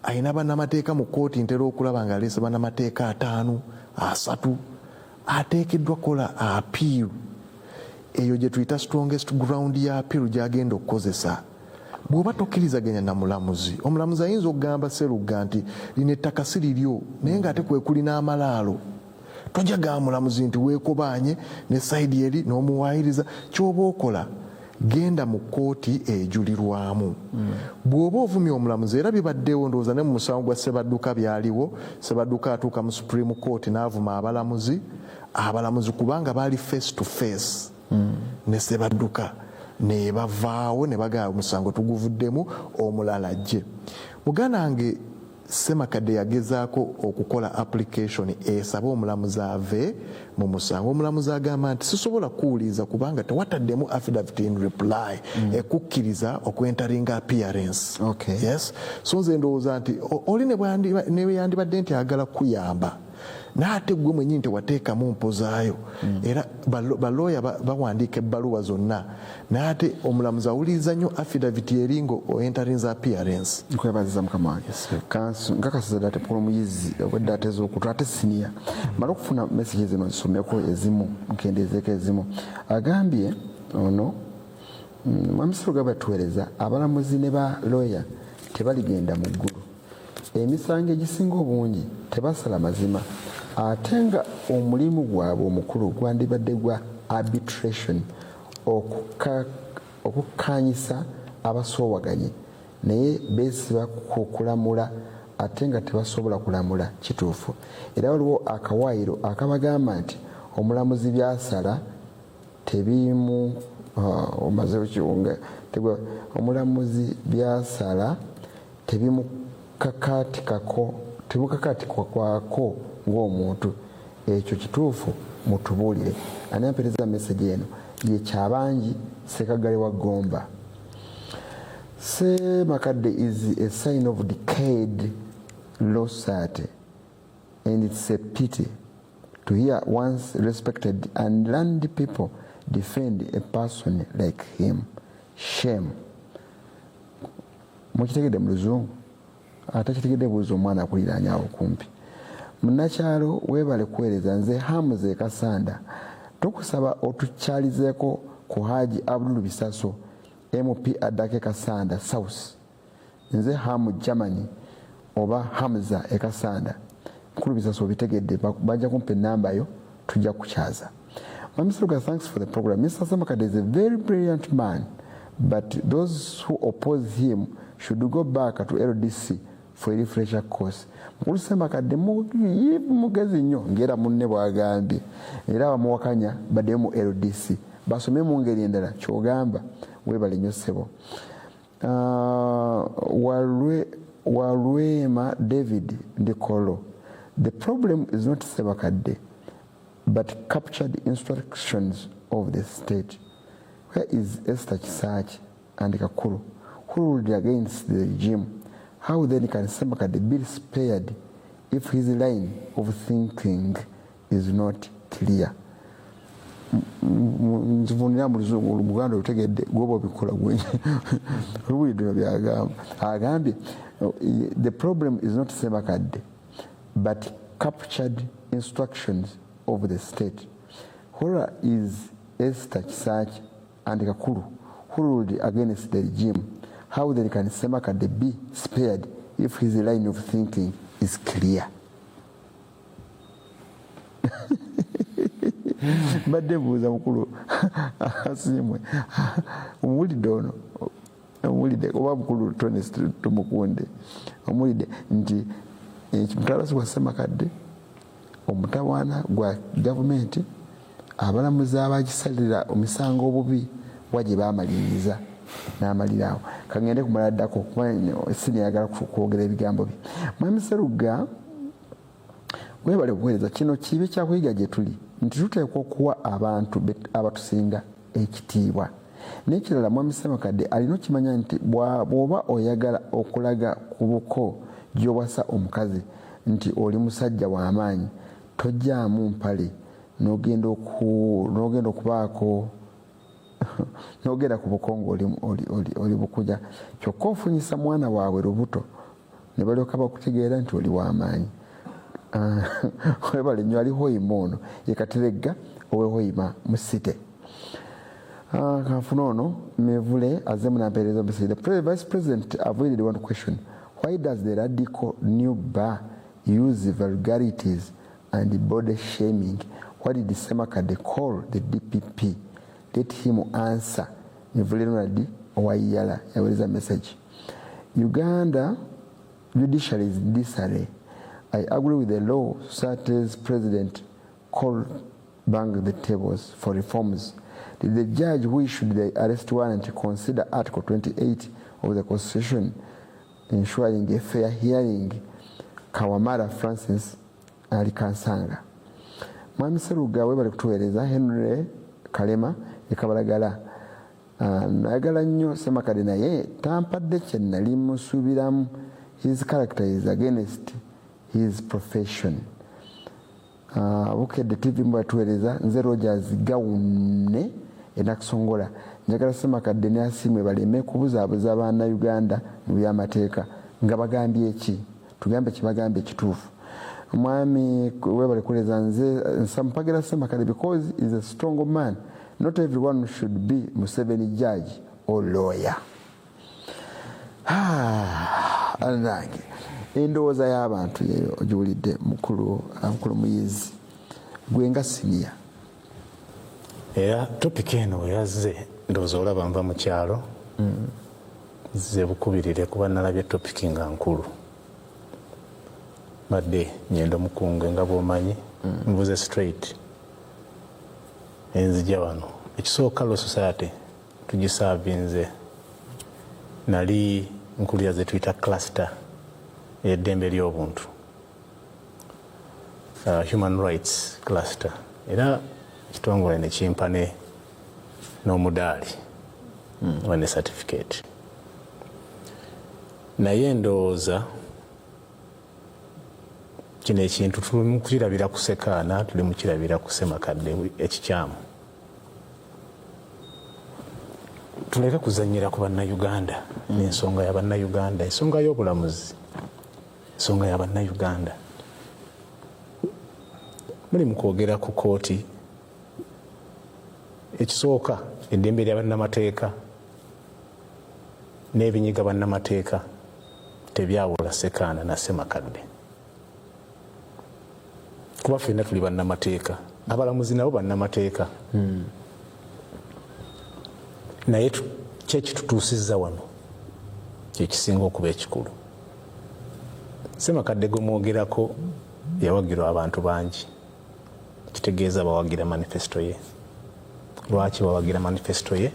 Ayina bannamateeka mu kooti ntera okulaba nga aleese bannamateeka 5 3 ateekeddwa kola appeal eyo gye tuyita strongest ground ya appeal gy'agenda okukozesa. Bw'oba tokkirizaganya na mulamuzi omulamuzi ayinza okugamba Sserugga nti lino ettaka si liryo naye ng'ate kwe kuli n'amalaalo tojja gamba mulamuzi nti weekobanye ne sayidi eri n'omuwaayiriza. Ky'oba okola genda mu kooti ejulirwamu. Bw'oba ovumye omulamuzi era bibaddewo ndowooza ne mu musango gwa Ssebadduka byaliwo. Ssebadduka atuuka mu Supreme Court n'avuma abalamuzi kubanga baali face to face ne Ssebadduka ne bavaawo ne bagamba omusango tuguvuddemu omulala ajje. Muganda wange Ssemakadde yagezaako okukola application esaba omulamuzi ave mu musango. Omulamuzi agamba nti sisobola kuwuliriza kubanga tewataddemu affidavit in reply ekukkiriza okwentaringa appearance. Okay. Yes. So nze ndowooza nti oli ne yandibadde nti agala kuyamba n'ate gwe mwennyini tewateekamu mpozaayo era balooya bawandiika ebbaluwa zonna n'ate omulamuzi awuliriza nnyo affidavit eringo entarinza appearance. Nkwebaziza mukama wange nkakasiza ddala Paul Muyizi obwedda ateeza okutu ate siniya mala okufuna message zino zisomeko ezimu nkendeezeeko ezimu. Agambye ono mwami Sserugga batuweereza abalamuzi ne ba looya tebaligenda mu ggulu emisango egisinga obungi tebasala mazima ate nga omulimu gwabwe omukulu gwandibadde gwa arbitration okukkaanyisa abasoowaganye naye beesiba ku kulamula ate nga tebasobola kulamula kituufu era waliwo akawaayiro akabagamba nti omulamuzi byasala tebimu omaze okiwunga omulamuzi byasala tebimukakaatikako ng'omuntu ekyo kituufu mutubuulire ani ampeereza message eno ye kyabangi Sekagale wa Gomba. Makadde is a sign of decayed law society, and it's a pity to hear once respected and learned people defend a person like him. Shame. Mukitegedde mu Luzungu ate kitegedde buuza omwana akuliraanya awo kumpi. Munnakyalo weebale kuweereza nze Hamuze Kasanda tukusaba otukyalizeeko ku Haji Abdul Bisaso MP Adake Kasanda South nze Hamu Germany oba Hamza Ekasanda mukulu Bisaso bitegedde bajja kumpa ennamba yo tujja kukyaza. Mr. Ruga, thanks for the program. Mr. Semakadde is a very brilliant man, but those who oppose him should go back to LDC for a refresher course. Mukulu Semakadde mugezi nnyo ngera munne bwagambye era bamuwakanya badde mu LDC basome mu ngeri endala kyogamba weebale nnyo ssebo. Walwema David Ndikolo, the problem is not Semakadde but captured instructions of the state. Where is Esther Kisaki and Kakuru who ruled against the regime? How then can Semakadde be spared if his line of thinking is not clear? Nzivunira mu Luzungu Oluganda otegedde gwoba obikola gwenye oluwulidde byagamba agambye the problem is not Semakadde but captured instructions of the state. Where is Esther Kisaki and Kakuru who ruled against the regime? How then can Semakadde be spared if his line of thinking is clear? Badde buuza mukulu asiimwe omuwulidde ono omuwulidde oba mukulu tumukunde omuwulidde nti mutalaasi gwa Semakadde omutawaana gwa gavumenti abalamuzi abagisalira omusango obubi wagye baamaliriza n'amaliraawo kagende kumala ddako kuba sinayagala kwogera ebigambo bye. Mwami Seruga weebale kuweereza kino kibi kyakuyiga gye tuli nti tuteekwa okuwa abantu abatusinga ekitiibwa n'ekirala Mwami Semakadde alina okimanya nti bw'oba oyagala okulaga ku buko gy'owasa omukazi nti oli musajja w'amaanyi tojjaamu mpale n'ogenda okubaako n'ogenda ku bukongo oli bukuja kyokka ofunyisa mwana waabwe lubuto ne balyoka bakutegeera nti oli w'amaanyi. Webale nnyo aliho oyima ono ye Kateregga owehoyima mu City. Kanfuna ono Mevule azemu nampeereza Besigye. The Vice President avoided one question. Why does the radical new bar use vulgarities and body shaming? What did Semakadde call the DPP? Let him answer. Mevule Ronald Owayala yaweereza message. Uganda judiciary is disarray. I agree with the Law Society's president called bang the tables for reforms. Did the judge who issued the arrest warrant consider Article 28 of the Constitution ensuring a fair hearing? Kawamara Francis Alikansanga. Mwami Seruga weebale kutuweereza. Henry Kalema ekabalagala nayagala nnyo Semakadde naye tampadde kye nali musuubiramu. His character is against his profession. Bukedde TV mbatuweereza nze Rogers Gawune enakisongola njagala Semakadde ne Asiimwe baleme kubuzaabuza abaana Uganda mu byamateeka nga bagambye eki tugambe kibagambye ekituufu. Mwami weebale kuweereza nze nsampagira Semakadde because he is a strong man. Not everyone should be Museveni judge or lawyer. Anange endowooza y'abantu yeyo ogiwulidde mukulu muyizi gwe nga siniya. Era topiki eno weyazze ndowooza olaba nva mu kyalo ze bukubirire kuba nalabye topiki nga nkulu badde nyendo mukungwe nga bwomanyi nvuze straight enzija wano ekisooka Law Society tugisaavinze nali nkulira ze tuyita cluster y'eddembe ly'obuntu human rights cluster era kitongole ne kimpa n'omudaali ne certificate naye ndowooza kino ekintu tuli mu kirabira ku Sekaana tuli mu kirabira ku Ssemakadde ekikyamu tuleke kuzannyira ku bannayuganda n'ensonga ya bannayuganda ensonga y'obulamuzi ensonga ya bannayuganda muli mu kwogera ku kooti ekisooka eddembe lya bannamateeka n'ebinyiga bannamateeka tebyawula Sekaana na Ssemakadde kuba ffenna tuli bannamateeka abalamuzi nabo bannamateeka naye kyekitutuusizza wano kyekisinga okuba ekikulu. Ssemakadde gwe mwogerako yawagirwa abantu bangi kitegeeza bawagira manifesto ye. Lwaki bawagira manifesto ye?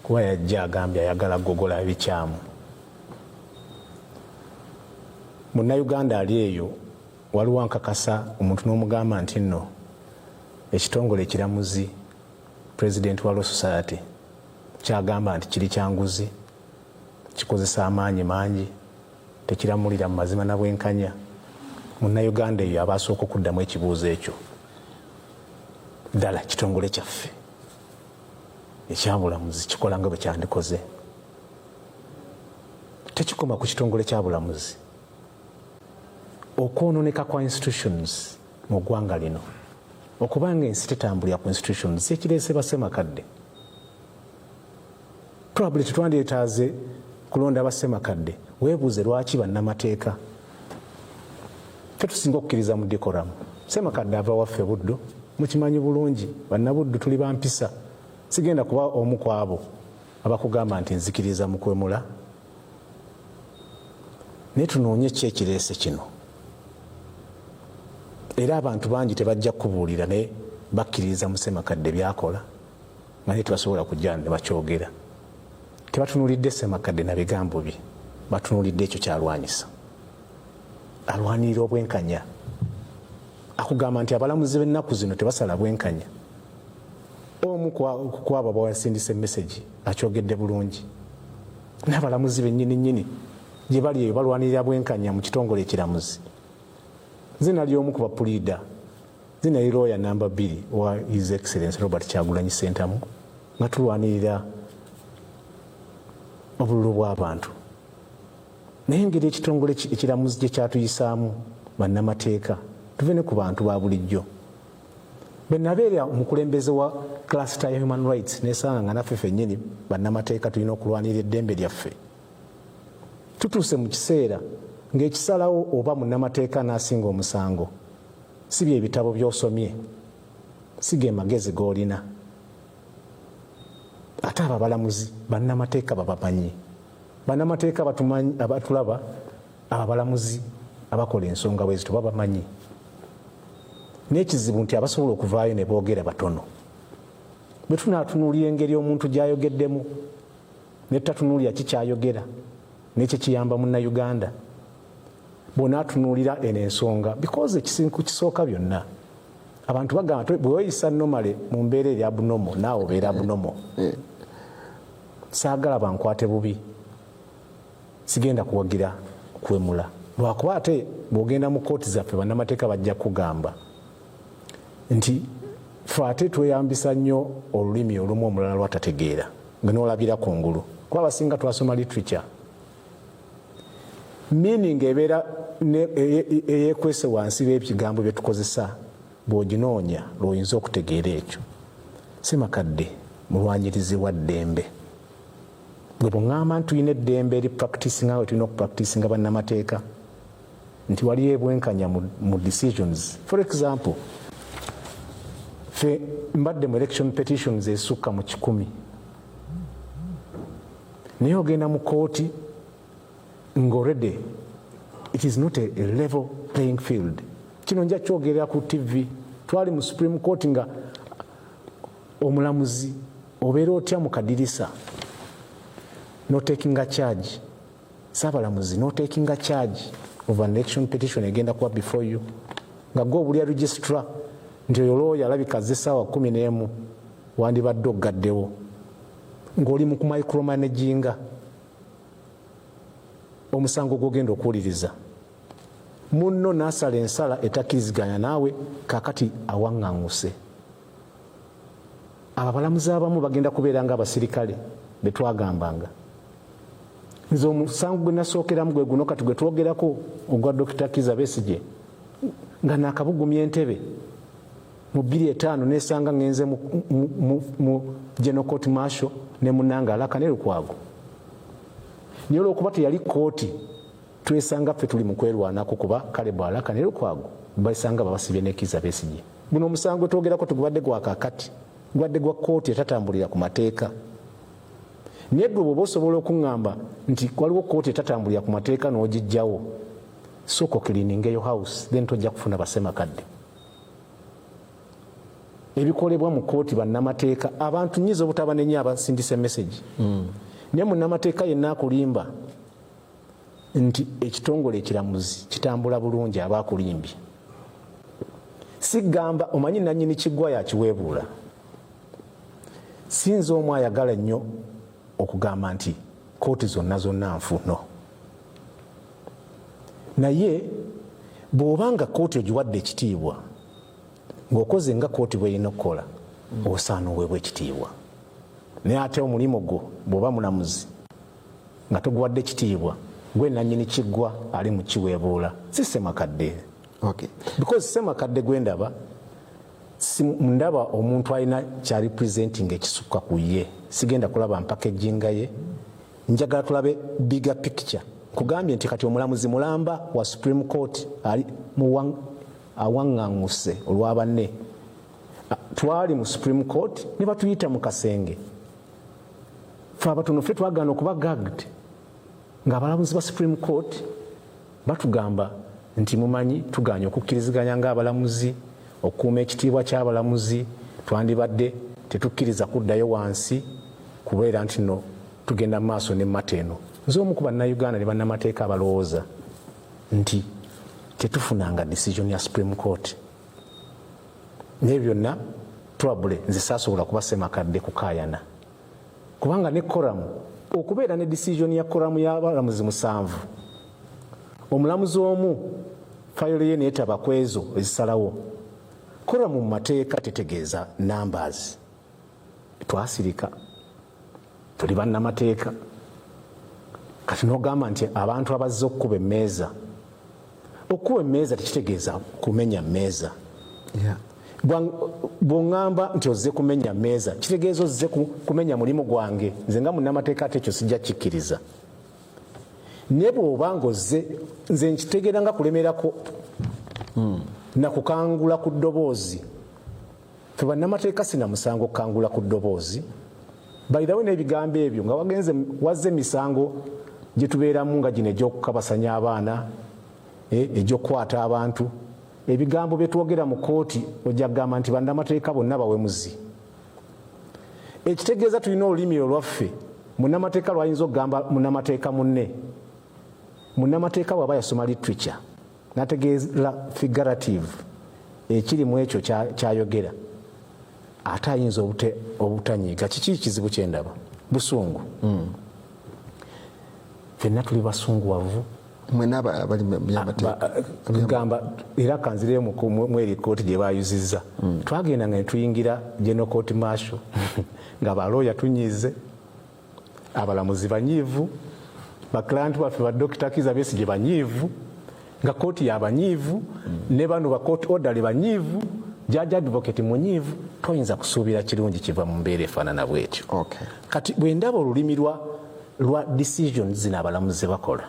Kuba yajja agambye ayagala gogola ebikyamu. Munnayuganda ali eyo waliwo nkakasa omuntu n'omugamba nti nno ekitongole ekiramuzi President wa Law Society kyagamba nti kiri kyanguzi kikozesa amaanyi mangi tekiramulira mu mazima na bwenkanya. Munnayuganda eyo abasooka okuddamu ekibuuzo ekyo ddala kitongole kyaffe ekyabulamuzi kikola nga bwe kyandikoze tekikoma ku kitongole kyabulamuzi. Okwonooneka kwa institutions mu ggwanga lino okubanga ensi tetambulira ku institutions ekireese Bassemakadde. Probably tetwandyetaaze kulonda Bassemakadde weebuuze lwaki bannamateeka tetusinga okukkiriza mu decorum. Ssemakadde ava waffe Buddo mukimanyi bulungi bannabuddu tuli bampisa sigenda kuba omu ku abo abakugamba nti nzikiriza mu kwemula naye tunoonye ki ekireese kino era abantu bangi tebajja kubuulira naye bakkiririza mu Ssemakadde byakola nga naye tebasobola kujja ne bakyogera. Tebatunuulidde Ssemakadde na bigambo bye batunuulidde ekyo kyalwanyisa alwanirira obwenkanya akugamba nti abalamuzi b'ennaku zino tebasala bwenkanya. Omu ku abo abawasindisa emesegi akyogedde bulungi n'abalamuzi bennyini gye bali eyo balwanirira bwenkanya mu kitongole ekiramuzi. Nze nali omu ku bapuliida nze nali lawyer namba 2 wa His Excellency Robert Kyagulanyi Ssentamu nga tulwanirira obululu bw'abantu. Naye engeri ekitongole ekiramuzi gye kyatuyisaamu bannamateeka tuve ne ku bantu ba bulijjo. Bwe nabeera omukulembeze wa cluster ya human rights nesanga nga naffe ffennyini bannamateeka tulina okulwanirira eddembe lyaffe. Tutuuse mu kiseera ng'ekisalawo oba munnamateeka n'asinga omusango si bye ebitabo by'osomye si ge magezi g'olina ate abo abalamuzi bannamateeka babamanyi. Bannamateeka abatulaba abalamuzi abakola ensonga bwezito babamanyi. N'ekizibu nti abasobola okuvaayo ne boogera batono. Bwe tunaatunuulira engeri omuntu gy'ayogeddemu ne tutatunuulira kikyayogera n'ekyo kiyamba munnayuganda bw'onaatunuulira eno ensonga because ekisinko kisooka byonna abantu bagamba bwe weeyisa nomale mu mbeera eri abunomo naawe obeera abunomo. Saagala bankwate bubi sigenda kuwagira kwemula lwakuba ate bw'ogenda mu kooti zaffe bannamateeka bajja kugamba nti ffe ate tweyambisa nnyo olulimi olumu omulala lwatategeera nga n'olabira kungulu kuba abasinga twasoma literature meaning ebeera eyeekwese wansi b'ebigambo bye tukozesa bw'oginoonya lw'oyinza okutegeera ekyo. Ssemakadde mulwanyirizi wa ddembe bwe bw'oŋŋamba nti tulina eddembe eri practice nga we tulina okupractice nga bannamateeka nti waliyo ebwenkanya mu decisions. For example, fe mbadde mu election petitions esukka mu 100 naye ogenda mu kooti ng'already it is not a level playing field. Kino nja kyogerera ku TV. Twali mu Supreme Court nga omulamuzi obeera otya mu kadirisa no taking a charge, saabalamuzi no taking a charge of an election petition egenda kuba before you nga gwe obulya registrar nti oyo lawyer alabika azze essaawa 11 wandibadde ogaddewo ng'oli mu kumicromanaginga omusango gw'ogenda okuwuliriza munno n'asala ensala etakkiriziganya naawe kaakati awaŋŋaŋŋuse. Abalamuzi abamu bagenda kubeera nga abasirikale be twagambanga. Nze omusango gwe nasookeramu gwe guno kati gwe twogerako ogwa Dr. Kiza Besigye nga naakabugumya entebe mu 2005 nesanga ngenze mu General Court Martial ne munange alaka ne Lukwago. Naye olw'okuba teyali kooti twesanga ffe tuli mu kwerwanako kuba kale bw'alaka ne Lukwago basanga babasibye ne Kiza Besigye. Guno omusango twogerako tugubadde gwa kaakati gwadde gwa kooti etatambulira ku mateeka. Naye gwe bw'oba osobola okuŋŋamba nti waliwo kooti etatambulira ku mateeka n'ogijjawo sooka okiliininga eyo house then tojja kufuna basemakadde. Ebikolebwa mu kooti bannamateeka abantu nnyiza obutabanenya abasindisa message. Naye munnamateeka yenna akulimba nti ekitongole ekiramuzi kitambula bulungi aba akulimbye. Sigamba omanyi nannyini kiggwa yakiweebuula. Sinze omu ayagala nnyo okugamba nti kooti zonna nfuno. Naye bw'obanga kooti ogiwadde ekitiibwa ng'okoze nga kooti bw'erina okukola osaana oweebwa ekitiibwa. Naye ate omulimu gwo bw'oba mulamuzi nga toguwadde ekitiibwa gwe nannyini kiggwa ali mu kiweebuula si Ssemakadde. Okay. Because Ssemakadde gwe ndaba ndaba omuntu alina kyali presenting ekisukka ku ye. Sigenda kulaba mpackaging ye, njagala tulabe bigger picture. Kugambye nti kati omulamuzi mulamba wa Supreme Court ali awaŋŋaŋŋuse olw'abanne. Twali mu Supreme Court ne batuyita mu kasenge. Ffe abatono ffe twagaana okuba gagged ng'abalamuzi ba Supreme Court batugamba nti mumanyi tugaanye okukkiriziganya ng'abalamuzi okukuuma ekitiibwa ky'abalamuzi twandibadde tetukkiriza kuddayo wansi kubeera nti no tugenda mu maaso n'emmata eno. Nze omu ku bannayuganda ne bannamateeka abalowooza nti tetufunanga decision ya Supreme Court. Naye byonna trouble nze saasobola kuba Ssemakadde kukaayana kubanga ne koramu okubeera ne decision ya koramu y'abalamuzi 7 omulamuzi omu fayiro ye neetaba ku ezo ezisalawo. Koramu mu mateeka tetegeeza numbers. Twasirika tuli bannamateeka kati n'ogamba nti abantu abazze okukuba emmeeza. Okukuba emmeeza tekitegeeza kumenya mmeeza. Yeah. Bw'oŋŋamba nti ozze kumenya mmeeza kitegeeza ozze kumenya mulimu gwange. Nze nga munnamateeka ate ekyo sijja kikkiriza. Naye bw'oba ng'ozze nze nkitegeera nga kulemerako na kukangula ku ddoboozi. Ffe bannamateeka sina musango kukangula ku ddoboozi. Bayirawo n'ebigambo ebyo nga wazze emisango gye tubeeramu nga gino egy'okukabasanya abaana, egy'okukwata abantu. Ebigambo bye twogera mu kooti ojja kugamba nti bannamateeka bonna bawemuzi. Ekitegeeza tulina olulimi olwaffe. Munnamateeka lwayinza okugamba munnamateeka munne. Munnamateeka bw'aba yasoma literature n'ategeeza figurative ekiri mu ekyo kyayogera ate ayinza obutanyiiga. Kiki kizibu kyendaba? Busungu. Ffenna tuli basunguwavu. Gamba era kanzire mu eri kooti gye bayuzizza. Twagenda nga ne tuyingira General Court Martial nga balooya tunyize, abalamuzi banyiivu, baklanti baffe ba Dr. Kiza Besigye banyiivu, nga kooti y'abanyiivu, ne bano ba court order banyiivu, judge advocate munyiivu. Toyinza kusuubira kirungi kiva mu mbeera efaanana bw'etyo. Okay. Kati bwe ndaba olulimi lwa decisions zino abalamuzi bakola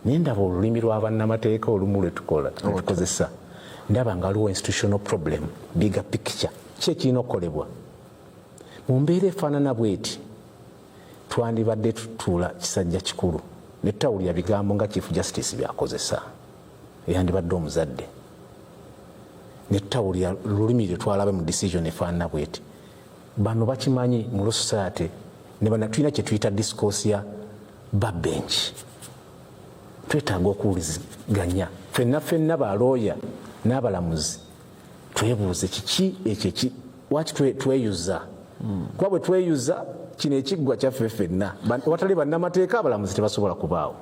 naye ndaba olulimi lwa bannamateeka olumu lwetukozesa ndaba nga waliwo institutional problem, bigger picture, ki ekirina okukolebwa mu mbeera efaanana bweti. Twandibadde tutuula kisajja kikulu ne tutawulira bigambo nga Chief Justice byakozesa, eyandibadde omuzadde, ne tutawulira lulimi lwe twalabe mu decision efaanana bweti. Bano bakimanyi mu society ne bana tulina kye tuyita discourse ya backbench. Twetaaga okuwuliziganya ffenna balooya n'abalamuzi twebuuze kiki ekyo waki tweyuza kuba bwe tweyuza kino ekiggwa kyaffe ffenna. Ewatali bannamateeka abalamuzi tebasobola kubaawo,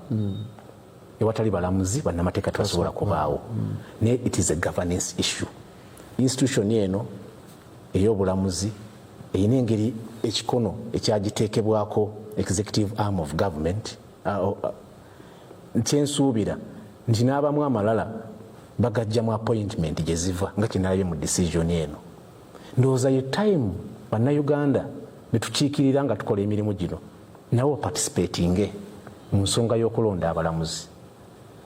ewatali balamuzi bannamateeka tebasobola kubaawo. Ne it is a governance issue. Institution eno ey'obulamuzi eyina engeri ekikono ekyagiteekebwako executive arm of government. Kyensuubira nti n'abamu amalala bagajjamu appointment gye ziva nga kyenalabye mu decision eno. Ndowooza ye time bannayuganda ne tukiikirira nga tukola emirimu gino nawo participatinge mu nsonga y'okulonda abalamuzi.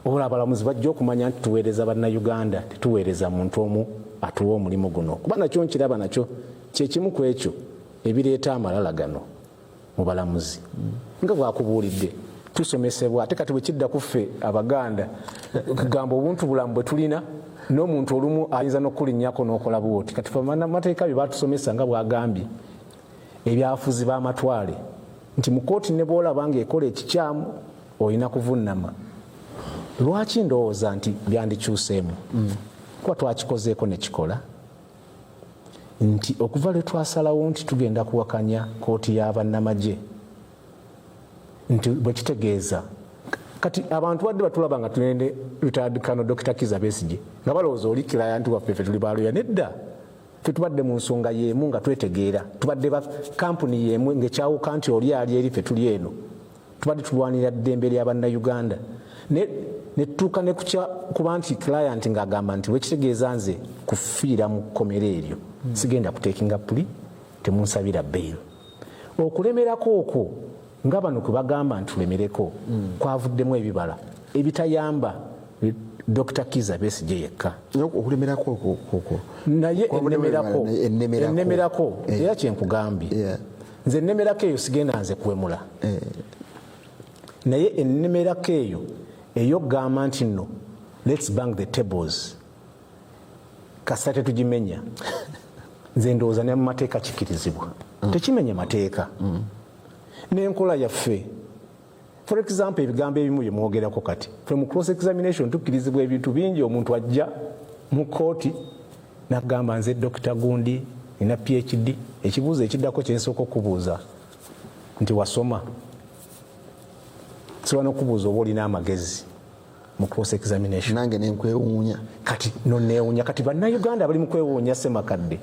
Olwo abalamuzi bajja okumanya nti tuweereza bannayuganda, tetuweereza muntu omu atuwa omulimu guno. Kuba nakyo nkiraba nakyo kyekimu ku ekyo ebireeta amalala gano mu balamuzi. Nga bwakubuulidde tusomesebwa ate kati bwe kidda ku ffe Abaganda kugamba obuntu bulamu bwe tulina n'omuntu olumu ayinza n'okulinnyako n'okola bwoti. Kati bannamateeka bye batusomesa nga bwagambye ebyafuzi b'amatwale nti mu kooti ne bw'olaba ng'ekola ekikyamu olina kuvunnama. Lwaki ndowooza nti byandikyuseemu? Kuba twakikozeeko ne kikola nti okuva lwe twasalawo nti tugenda kuwakanya kooti y'abannamagye nti bwe kitegeeza kati abantu badde batulaba nga tulende retired Colonel Dr. Kizza Besigye nga balowooza oli client waffe ffe tuli baalooya. Nedda, ffe tubadde mu nsonga y'emu nga twetegeera, tubadde ba kampuni y'emu ng'ekyawuka nti oli ali eri ffe tuli eno, tubadde tulwanira ddembe lya bannayuganda. Ne tutuuka ne kuba nti client ng'agamba nti bwe kitegeeza nze kufiira mu kkomera eryo sigenda kuteekinga puli, temunsabira bail. Okulemerako okwo nga bano kwe bagamba nti tulemereko kwavuddemu ebibala ebitayamba Dr. Kizza Besigye yekka. Okulemerako okwo naye ennemerako era kyenkugambye nze ennemerako eyo sigenda nze kwemula, naye ennemerako eyo ey'okugamba nti nno let's bang the tables kasa tetugimenya nze ndowooza ne mu mateeka kikirizibwa, tekimenya mateeka n'enkola yaffe. For example, ebigambo ebimu bye mwogerako kati ffe mu cross examination tukkirizibwa ebintu bingi. Omuntu ajja mu kooti n'agamba nze Dr. Gundi nina PhD. Ekibuuzo ekiddako kyensooka okubuuza nti wasoma? Sobola n'okubuuza oba olina amagezi mu cross examination. Nange nenkwewuunya kati nonneewuunya. Kati bannayuganda bali mu kwewuunya Ssemakadde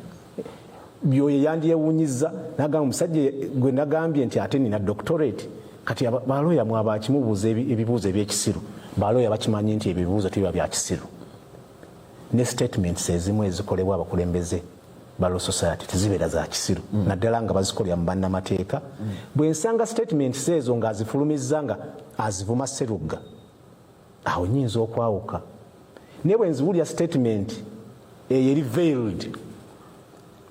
byoye yandyewuunyizza n'agamba omusajja gwe nagambye nti ate nina doctorate. Kati balooya mwaba kimubuuza ebibuuzo ebyekisiru, balooya bakimanyi nti ebibuuzo tebiba bya kisiru. Ne statements ezimu ezikolebwa abakulembeze ba Law Society tezibeera za kisiru, naddala nga bazikolera mu bannamateeka. Bwe nsanga statements ezo ng'azifulumizza nga azivuma Sserugga, awo nnyinza okwawuka. Naye bwe nziwulira statement eyo eri veiled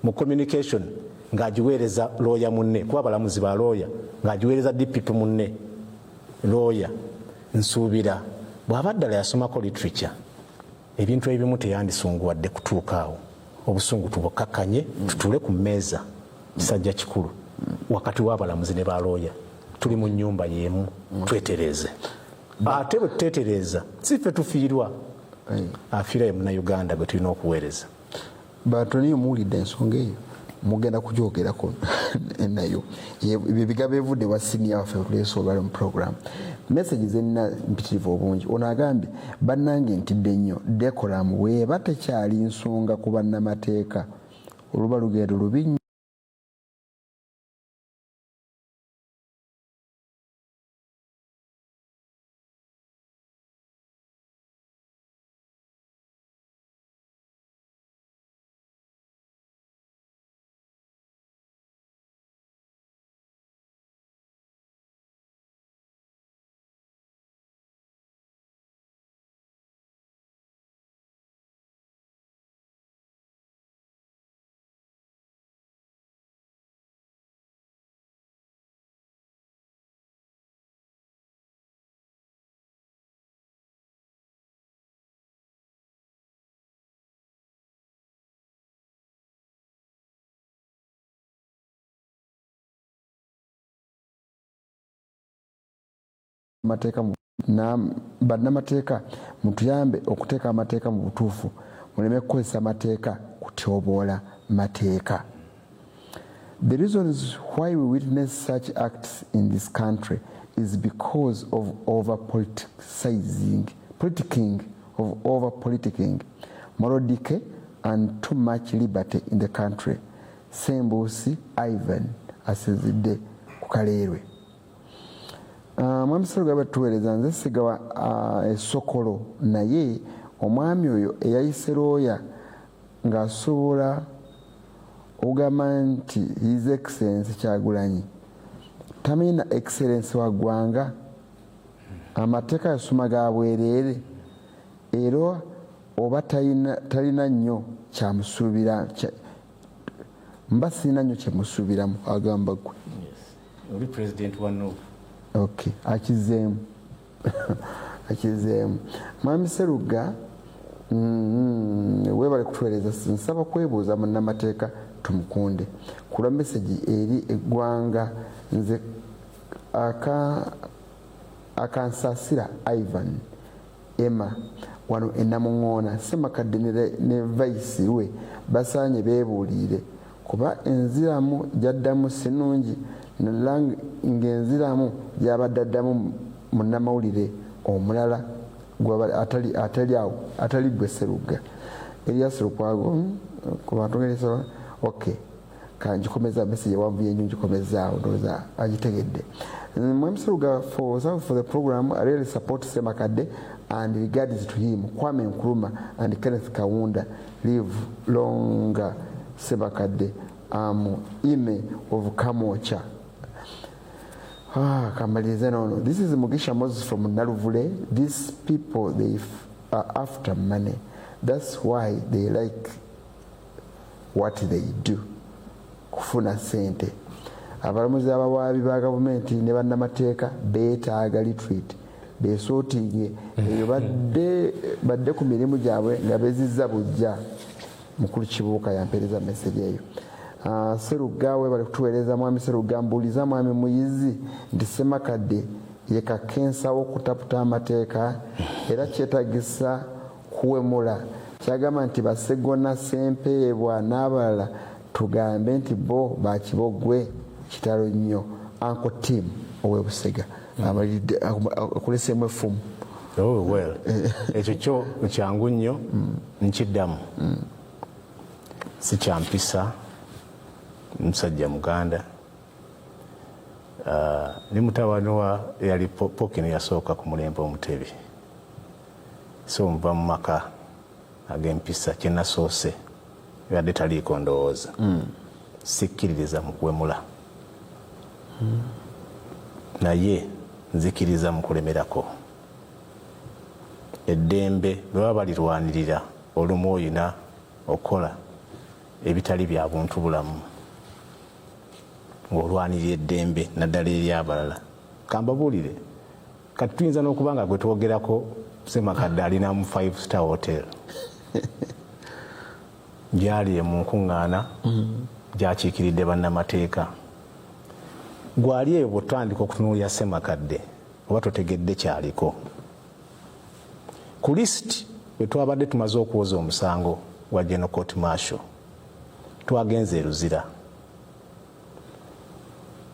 mu communication ng'agiweereza looya munne, kuba abalamuzi ba looya, ng'agiweereza DPP munne looya, nsuubira bw'aba ddala yasomako literature ebintu ebimu teyandisunguwadde kutuuka awo. Obusungu tubukakkanye tutuule ku mmeeza kisajja kikulu wakati w'abalamuzi ne ba looya, tuli mu nnyumba y'emu twetereeze. Ate bwe tuteetereeza si ffe tufiirwa, afiira ye munnayuganda gwe tulina okuweereza. Batoni muwulidde ensonga eyo mugenda kugyogerako nayo ebigambo ebivudde wa senior waffe tuleese olwali mu program. Messages ennina mpitirivu obungi. Ono agambye bannange ntidde nnyo decorum weeba tekyali nsonga ku bannamateeka oluba lugendo lubi bannamateeka mutuyambe okuteeka amateeka mu butuufu muleme kukozesa amateeka kutyoboola mateeka. The reasons why we witness such acts in this country is because of over-politicking, moral decay and too much liberty in the country. Sembusi Ivan asezidde ku Kaleerwe. Mwami Sseruga batuweereza nze sigawa essokolo naye omwami oyo eyayise looya ng'asobola ogamba nti his excellence Kyagulanyi tamina excellence wa ggwanga, amateeka yasoma ga bwereere era oba talina nnyo kyamusuubira mba sirina nnyo kyemusuubiramu agamba gwe. Oli president wano. Okay, akizeemu akizeemu. Mwami Sseruga weebale kutuweereza, nsaba kwebuuza munnamateeka tumukunde ku lwa mesagi eri eggwanga nze akansaasira Ivan Emma wano enamuŋŋoona Ssemakadde ne vaisi we basaanye beebuulire kuba enziramu gyaddamu sinungi nala ng'enziramu gyabadde addamu munnamawulire omulala atali gwe Sseruga Erias Lukwago ku bantu ng'erisobola. Okay, kangikomeza message wanvuye nnyo ngikomezaawo ndowooza agitegedde. Mwami Sseruga, for the program, I really support Ssemakadde and regards to him, Kwame Nkrumah and Kenneth Kaunda. Live longer Ssemakadde. Ime of Kamocha. Kamalize nono. This is Mugisha Moses from Naruvule. These people, they are after money. That's why they like what they do. Kufuna sente. Abalamuzi abawaabi ba gavumenti ne bannamateeka beetaaga retreat beesootinge eyo badde ku mirimu gyabwe nga bezizza bujja. Mukulu Kibuuka yampeereza message eyo. Sseruga weebale kutuweereza mwami Sseruga, mbuuliza mwami Muyizi nti Ssemakadde ye kakensa w'okutaputa amateeka era kyetagisa kuwemula. Kyagamba nti Basegona, Sempeebwa n'abalala tugambe nti bo bakibogwe kitalo nnyo. Uncle Tim ow'e Busega amalidde akuleseemu effumu. Oh well, ekyo kyo kyangu nnyo nkiddamu. Si kyampisa musajja muganda. Ni mutabani wa yali Pokino yasooka ku mulembe Omutebi. So nva mu maka ag'empisa kye nasoose yadde taliiko ndowooza. Sikkiririza mu kuwemula. Naye nzikiriza mu kulemerako. Eddembe bwe baba balirwanirira olumu oyina okola ebitali bya buntu bulamu ng'olwanirira eddembe naddala eri abalala. Kambabuulire kati tuyinza n'okuba nga gwe twogerako Ssemakadde alina mu 5-star hotel gyali mu nkuŋŋaana gyakiikiridde bannamateeka. Gwali eyo bw'otandika okutunuulira Ssemakadde oba totegedde kyaliko. Ku lisiti bwe twabadde tumaze okuwoza omusango gwa General Court Martial twagenze Luzira.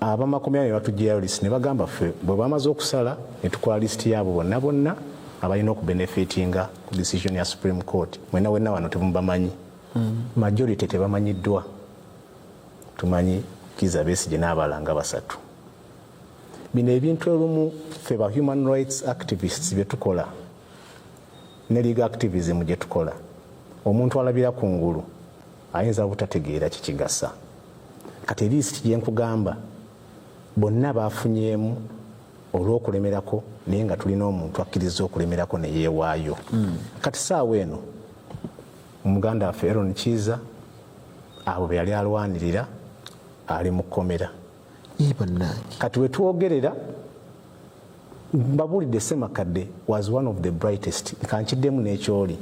Abamakomera ne batugyayo lisiti ne bagamba ffe bwe bamaze okusala ne tukola lisiti yaabo bonna bonna abalina okubenefitinga ku decision ya Supreme Court. Mwena wenna wano temubamanyi. Majority tebamanyiddwa. Tumanyi Kizza Besigye n'abalala nga 3. Bino ebintu olumu ffe ba human rights activists bye tukola ne legal activism gye tukola, omuntu alabira ku ngulu ayinza obutategeera kikigasa. Kati lisiti gye nkugamba bonna baafunyeemu olw'okulemerako naye nga tulina omuntu akkiriza okulemerako ne yeewaayo. Kati saawa eno omuganda waffe Aaron Kiiza abo be yali alwanirira ali mu kkomera. Kati we twogerera mbabuulidde Ssemakadde was one of the brightest. Kankiddemu n'ekyoli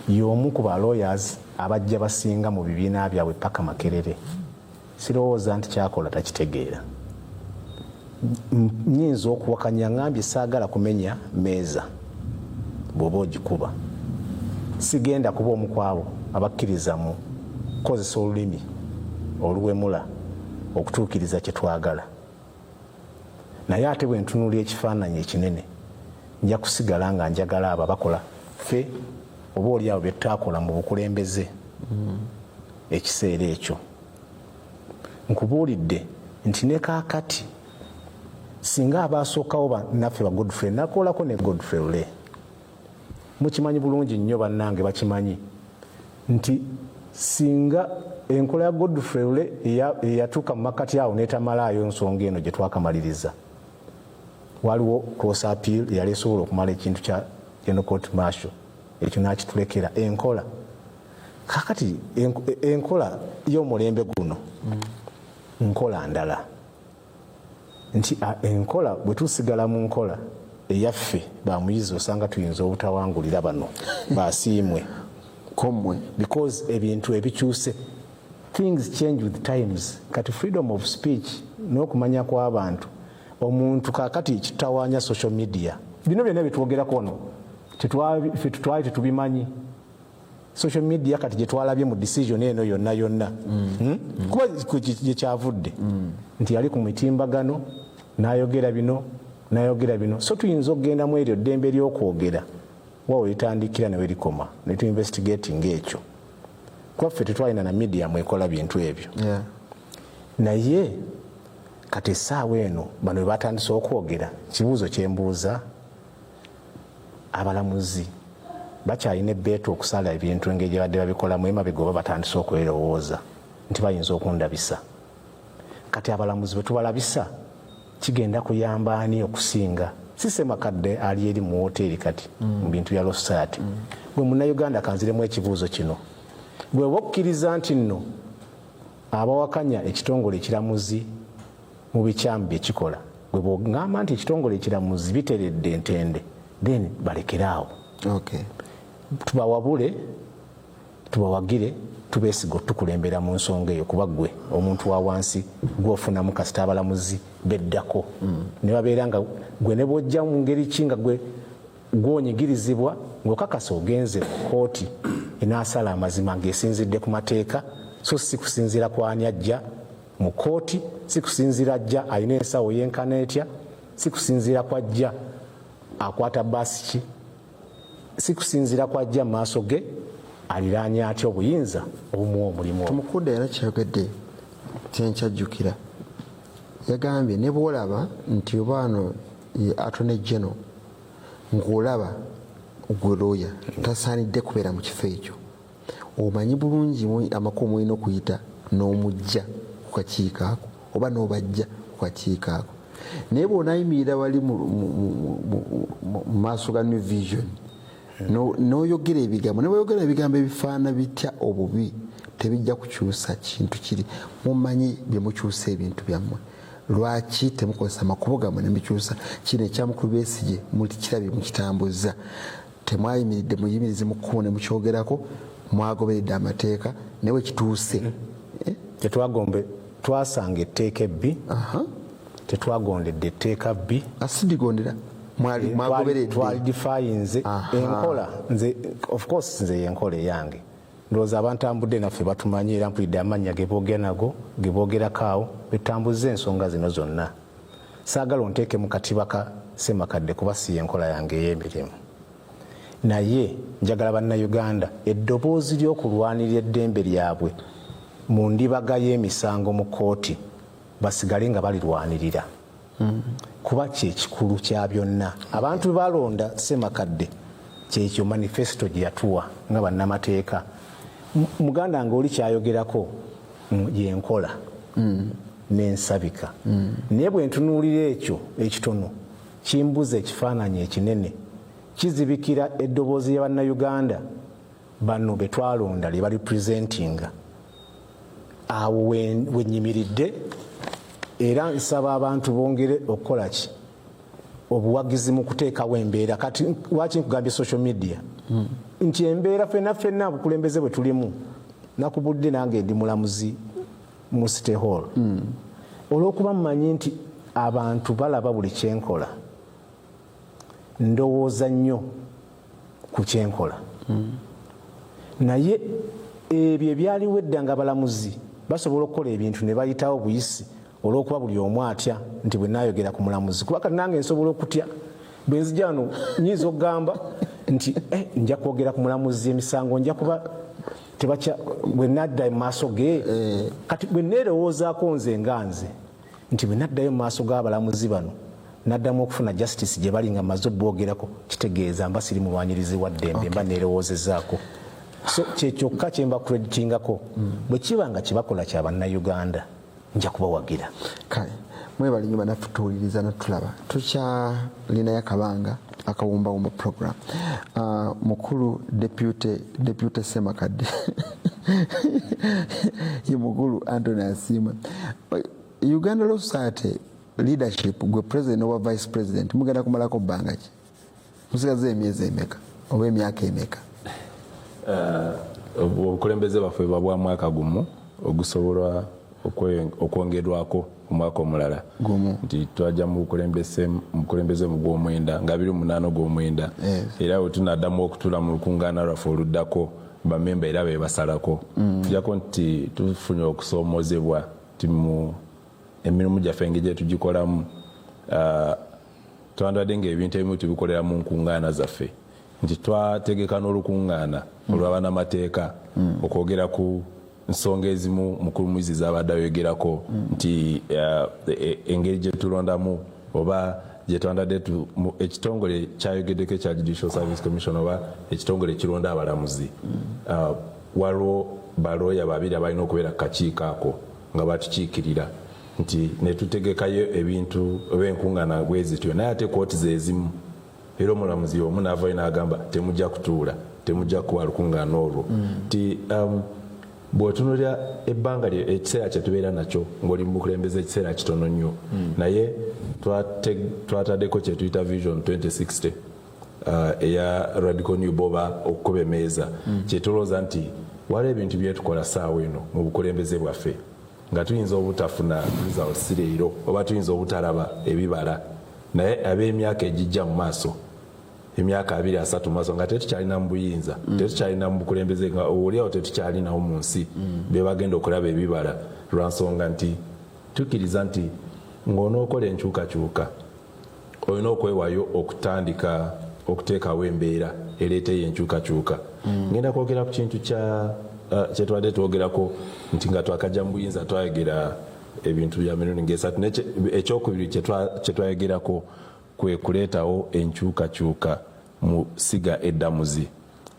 y'omu ku ba lawyers abajja basinga mu bibiina byabwe paka Makerere. Sirowooza nti kyakola takitegeera. nyinza okuwakanya ngambye saagala kumenya meeza bw'oba ogikuba sigenda kuba omukwabo abakkiriza mu kukozesa olulimi oluwemula okutuukiriza kye twagala naye ate bwe ntunuulira ekifaananyi ekinene nja kusigala nga njagala abo abakola ffe oba oli abo bye tutakola mu bukulembeze ekiseera ekyo nkubuulidde nti ne kaakati singa abaasookawo naffe ba Godfrey nakolako ne Godfrey Lule mukimanyi bulungi nnyo bannange bakimanyi nti singa enkola ya Godfrey Lule eyatuuka mu makati awo n'etamalaayo nsonga eno gye twakamaliriza waliwo cross appeal yali esobola okumala ekintu kya General Court Martial ekyo nakitulekera enkola kakati enkola y'omulembe guno nkola ndala nti enkola bwe tusigala mu nkola eyaffe bamuyizi osanga tuyinza obutawangulira bano basiimwe komwe because ebintu ebikyuse things change with times kati freedom of speech n'okumanya kw'abantu omuntu kakati kitawanya social media bino byonna bitwogerako ono tetwali tetubimanyi social media kati gye twalabye mu decision eno yonna kuba gye kyavudde nti yali ku mitimbagano n'ayogera bino so tuyinza okugenda mu eryo ddembe ly'okwogera wawe litandikira newe likoma ne tu investigating ekyo kuba ffe tetwalina na media mwekola bintu ebyo naye kati essaawa eno bano bwe batandise okwogera kibuuzo kyembuuza abalamuzi bakyalina ebbeetu okusala ebintu engeri gye badde babikolamu emabega oba batandise okwerowooza nti bayinza okundabisa kati abalamuzi bwe tubalabisa kigenda kuyamba ani okusinga si Ssemakadde ali eri mu woteeri kati mu bintu bya society gwe munnayuganda kanziremu ekibuuzo kino gwe okkiriza nti nno abawakanya ekitongole ekiramuzi mu bikyamu bye kikola gwe bw'ogamba nti ekitongole ekiramuzi biteredde entende then balekeraawo tubawabule tubawagire tubeesiga tukulembera mu nsonga eyo kuba gwe omuntu wa wansi gw'ofunamu kasita abalamuzi beddako ne babeera nga gwe ne bw'ojja mu ngeri ki nga gwe gw'onyigirizibwa ng'okakasa ogenze kooti enaasala amazima ng'esinzidde ku mateeka so si kusinziira ku ani ajja mu kooti si kusinziira ajja alina ensawo yenkana etya si kusinziira ku ajja akwata baasi ki si kusinziira ku ajja mu maaso ge aliraanye atya obuyinza obumuwa omulimu Tumukunde era kyayogedde kyenkyajjukira yagambye ne bwolaba nti obaano ye Attorney General ng'olaba gwe lawyer tasaanidde kubeera mu kifo ekyo omanyi bulungi amakubo mulina okuyita n'omujja ku kakiiko ako oba n'obajja ku kakiiko ako naye bw'onaayimirira wali mu maaso ga New Vision n'oyogera ebigambo ne bw'oyogera ebigambo ebifaana bitya obubi tebijja kukyusa kintu kiri mumanyi bye mukyusa ebintu byammwe lwaki temukozesa makubo gammwe ne mukyusa kino ekyamukulu Besigye mulikirabye mukitambuza temwayimiridde muyimirize mu kkubo ne mukyogerako mwagoberedde amateeka nawe kituuse tetwagombe twasanga etteeka ebbi tetwagondedde etteeka bbi asidigondera twali defayinze enkola nze of course nze yenkola eyange ndowooza abantambudde naffe batumanyi era mpulidde amannya geboogera nago geboogerako awo betambuza ensonga zino zonna saagala onteeke mu katiba ka Ssemakadde kuba si yenkola yange ey'emirimu naye njagala bannayuganda eddoboozi ly'okulwanirira eddembe lyabwe mu ndibaga y'emisango mu kooti basigale nga balirwanirira kuba kyekikulu kya byonna abantu balonda Ssemakadde kyekyo manifesto gye yatuwa nga bannamateeka muganda nga oli kyayogerako yenkola n'ensabika naye bwe ntunuulira ekyo ekitono kimbuza ekifaananyi ekinene kizibikira eddoboozi ya bannayuganda bano be twalonda lye balipresentinga awo wenyimiridde era nsaba abantu bongere okukola ki obuwagizi mu kuteekawo embeera kati lwaki nkugambye social media nti embeera ffenna bukulembeze bwe tulimu nakubudde nange ndi mulamuzi mu City Hall olw'okuba mmanyi nti abantu balaba buli kyenkola ndowooza nnyo ku kyenkola naye ebyo ebyaliwo edda nga balamuzi basobola okukola ebintu ne bayitawo buyisi olw'okuba buli omu atya nti bwe naayogera ku mulamuzi kuba kati nange nsobola okutya bwe nzija wano nyiza okugamba nti nja kwogera ku mulamuzi emisango nja kuba bwe nadda mu maaso ge kati bwe neerowoozaako nze nga nze nti bwe naddayo mu maaso g'abalamuzi bano naddamu okufuna justice gye bali nga maze obwogerako kitegeeza mba siri mulwanyirizi wa ddembe mba neerowoozezaako so kyekyokka kye mba creditingako bwe kiba nga kibakola kya bannayuganda nja kubawagira kale mwebali nnyo banaffe tuwuliriza natulaba tukyalinayo akabanga akawumbawumba program mukulu deputy Semakadde ye mukulu Anthony Asiima Uganda Law Society leadership gwe president oba vice president mugenda kumalako bbanga ki musigaze emyezi emeka oba emyaka emeka obukulembeze baffe babwa mwaka gumu ogusobola okwongerwako omwaka omulala nti twajja mu bukulembeze mu gw'omwenda nga 28 ogw'omwenda era we tunaddamu okutula mu lukungaana lwaffe oluddako bamemba era be basalako tujjako nti tufunye okusoomoozebwa ti mu emirimu gyaffe engeri gye tugikolamu twandwadde ng'ebintu ebimu tubikolera mu nkungaana zaffe nti twategeka n'olukungaana olw'abannamateeka okwogera ku nsonga ezimu mukulu muizi zabadde ayogerako nti engeri gye tulondamu oba gye twandadde ekitongole kyayogeddeko ekya Judicial Service Commission oba ekitongole kironda abalamuzi waliwo balooya babiri abalina okubeera kakiiko ako nga batukiikirira nti netutegekayo ebintu eb'enkungaana bwezityo naye ate kooti zezimu era omulamuzi omu naavayo n'agamba temujja kutuula temujja kuwa lukungaana olwo nti bw'otunuulira ebbanga ekiseera kye tubeera nakyo ng'oli mu bukulembeze ekiseera kitono nnyo naye twataddeko kye tuyita vision 2060 eya radical new boba okukuba emeeza kyetulowooza nti waliwo ebintu byetukola saawa eno mu bukulembeze bwaffe nga tuyinza obutafuna results leero oba tuyinza obutalaba ebibala naye ab'emyaka egijja mu maaso emyaka 2-3 mu maaso nga tetukyalina mu buyinza tetukyalina mu bukulembeze nga oliawo tetukyalinawo mu nsi be bagenda okulaba ebibala lwansonga nti tukkiriza nti ng'onookola enkyukakyuka olina okwewaayo okutandika okuteekawo embeera ereeteyo enkyukakyuka ngenda kwogera ku kintu kyetwadde twogerako nti nga twakajja mu buyinza twayogera ebintu bya mirundi ng'esatu ekyokubiri kyetwayogerako kwe kuleetawo enkyukakyuka mu siga eddamuzi